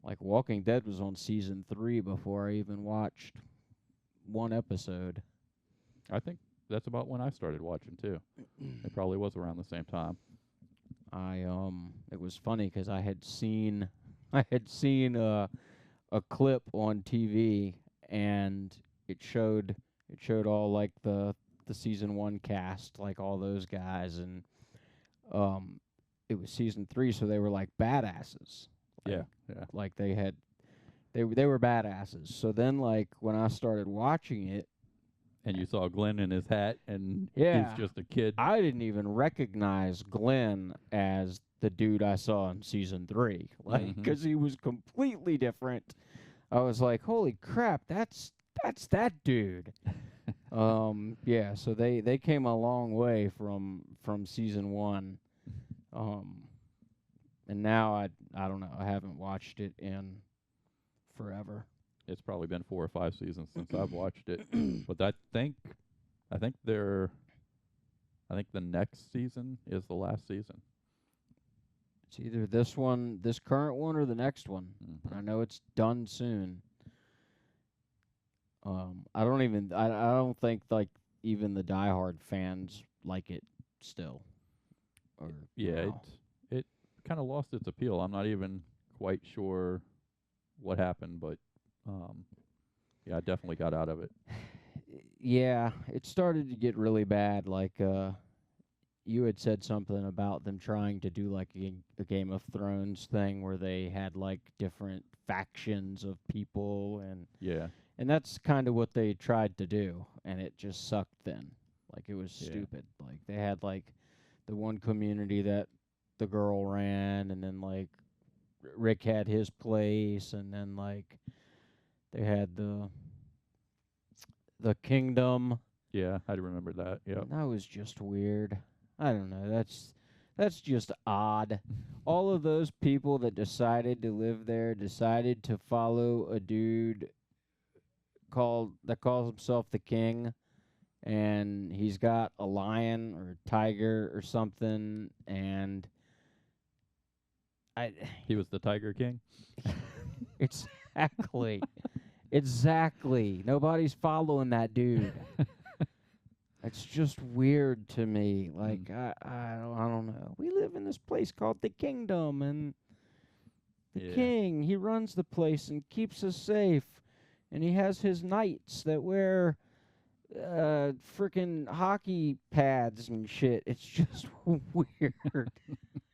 Like Walking Dead was on season 3 before I even watched one episode. I think that's about when I started watching too. It probably was around the same time. It was funny because I had seen a clip on TV, and it showed all like the season 1 cast, like all those guys, and it was season 3, so they were like badasses. Like, Yeah. Like they were badasses. So then, like when I started watching it, And you saw Glenn in his hat, and yeah, he's just a kid. I didn't even recognize Glenn as the dude I saw in season 3, like because he was completely different. I was like, holy crap, that's that dude. Yeah, so they came a long way from season 1. And now I don't know, I haven't watched it in forever. It's probably been 4 or 5 seasons since I've watched it. But I think the next season is the last season. It's either this current one, or the next one. But I know it's done soon. I don't think like even the diehard fans like it still. Or yeah, it kind of lost its appeal. I'm not even quite sure what happened, but yeah, I definitely got out of it. Yeah, it started to get really bad. Like you had said something about them trying to do like a Game of Thrones thing where they had like different factions of people, and that's kind of what they tried to do, and it just sucked then. Like it was stupid. Like they had like the one community that the girl ran, and then like Rick had his place, and then like they had the kingdom. Yeah, I remember that. Yeah. That was just weird. I don't know. That's just odd. All of those people that decided to live there decided to follow a dude that calls himself the king, and he's got a lion or a tiger or something, and He was the Tiger King. Exactly. Exactly. Nobody's following that dude. It's just weird to me. Like I don't know. We live in this place called the Kingdom, and the king, he runs the place and keeps us safe, and he has his knights that wear freaking hockey pads and shit. It's just weird.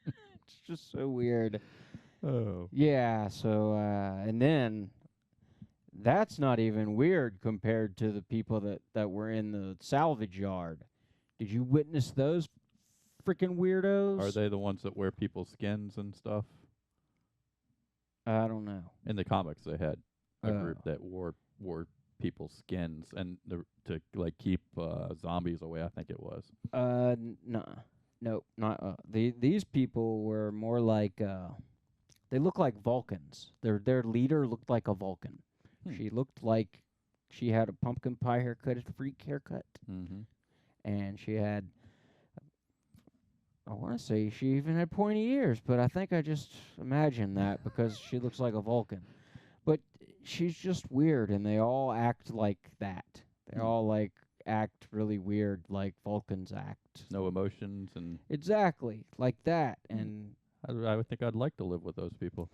It's just so weird. Oh. Yeah, so and then that's not even weird compared to the people that were in the salvage yard. Did you witness those freaking weirdos? Are they the ones that wear people's skins and stuff? I don't know. In the comics, they had a group that wore people's skins and to like keep zombies away. I think it was. Nope, not these people were more like they look like Vulcans. Their leader looked like a Vulcan. She looked like she had a pumpkin pie haircut, a freak haircut, and she had, I want to say she even had pointy ears, but I think I just imagined that because she looks like a Vulcan. But she's just weird, and they all act like that. They all like act really weird, like Vulcans act. No emotions and exactly like that. And I would think I'd like to live with those people.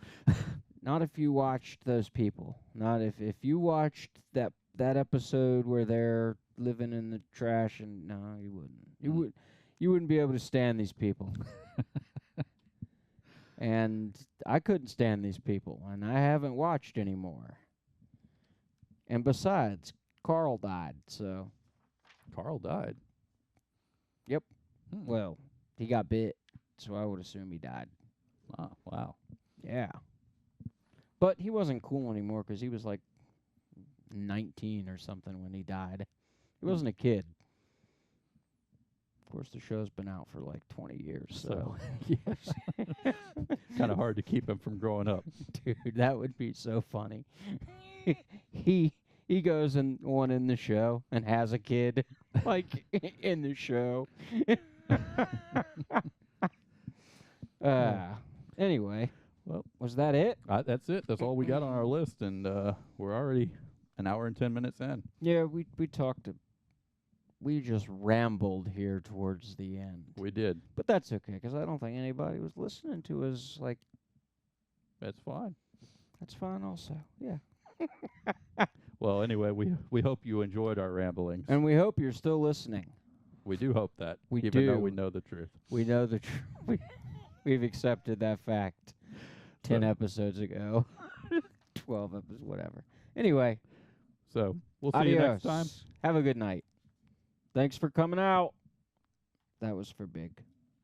Not if you watched those people. Not if you watched that episode where they're living in the trash, and no, you wouldn't. You wouldn't be able to stand these people. And I couldn't stand these people, and I haven't watched anymore. And besides, Carl died, so. Carl died? Yep. Well, he got bit, so I would assume he died. Oh, wow. Yeah. But he wasn't cool anymore because he was like 19 or something when he died. He wasn't a kid. Of course, the show's been out for like 20 years, so yes. Kind of hard to keep him from growing up. Dude, that would be so funny. he goes on in the show and has a kid, like in the show. Anyway, well, was that it? That's it. That's all we got on our list, and we're already an hour and 10 minutes in. Yeah, we talked. We just rambled here towards the end. We did, but that's okay because I don't think anybody was listening to us. Like, that's fine. That's fine, also. Yeah. Well, anyway, we hope you enjoyed our ramblings, and we hope you're still listening. We do hope that, even though we know the truth. We know the truth. We've accepted that fact 10 episodes ago. 12 episodes, whatever. Anyway. So, we'll see you next time. Have a good night. Thanks for coming out. That was for Big.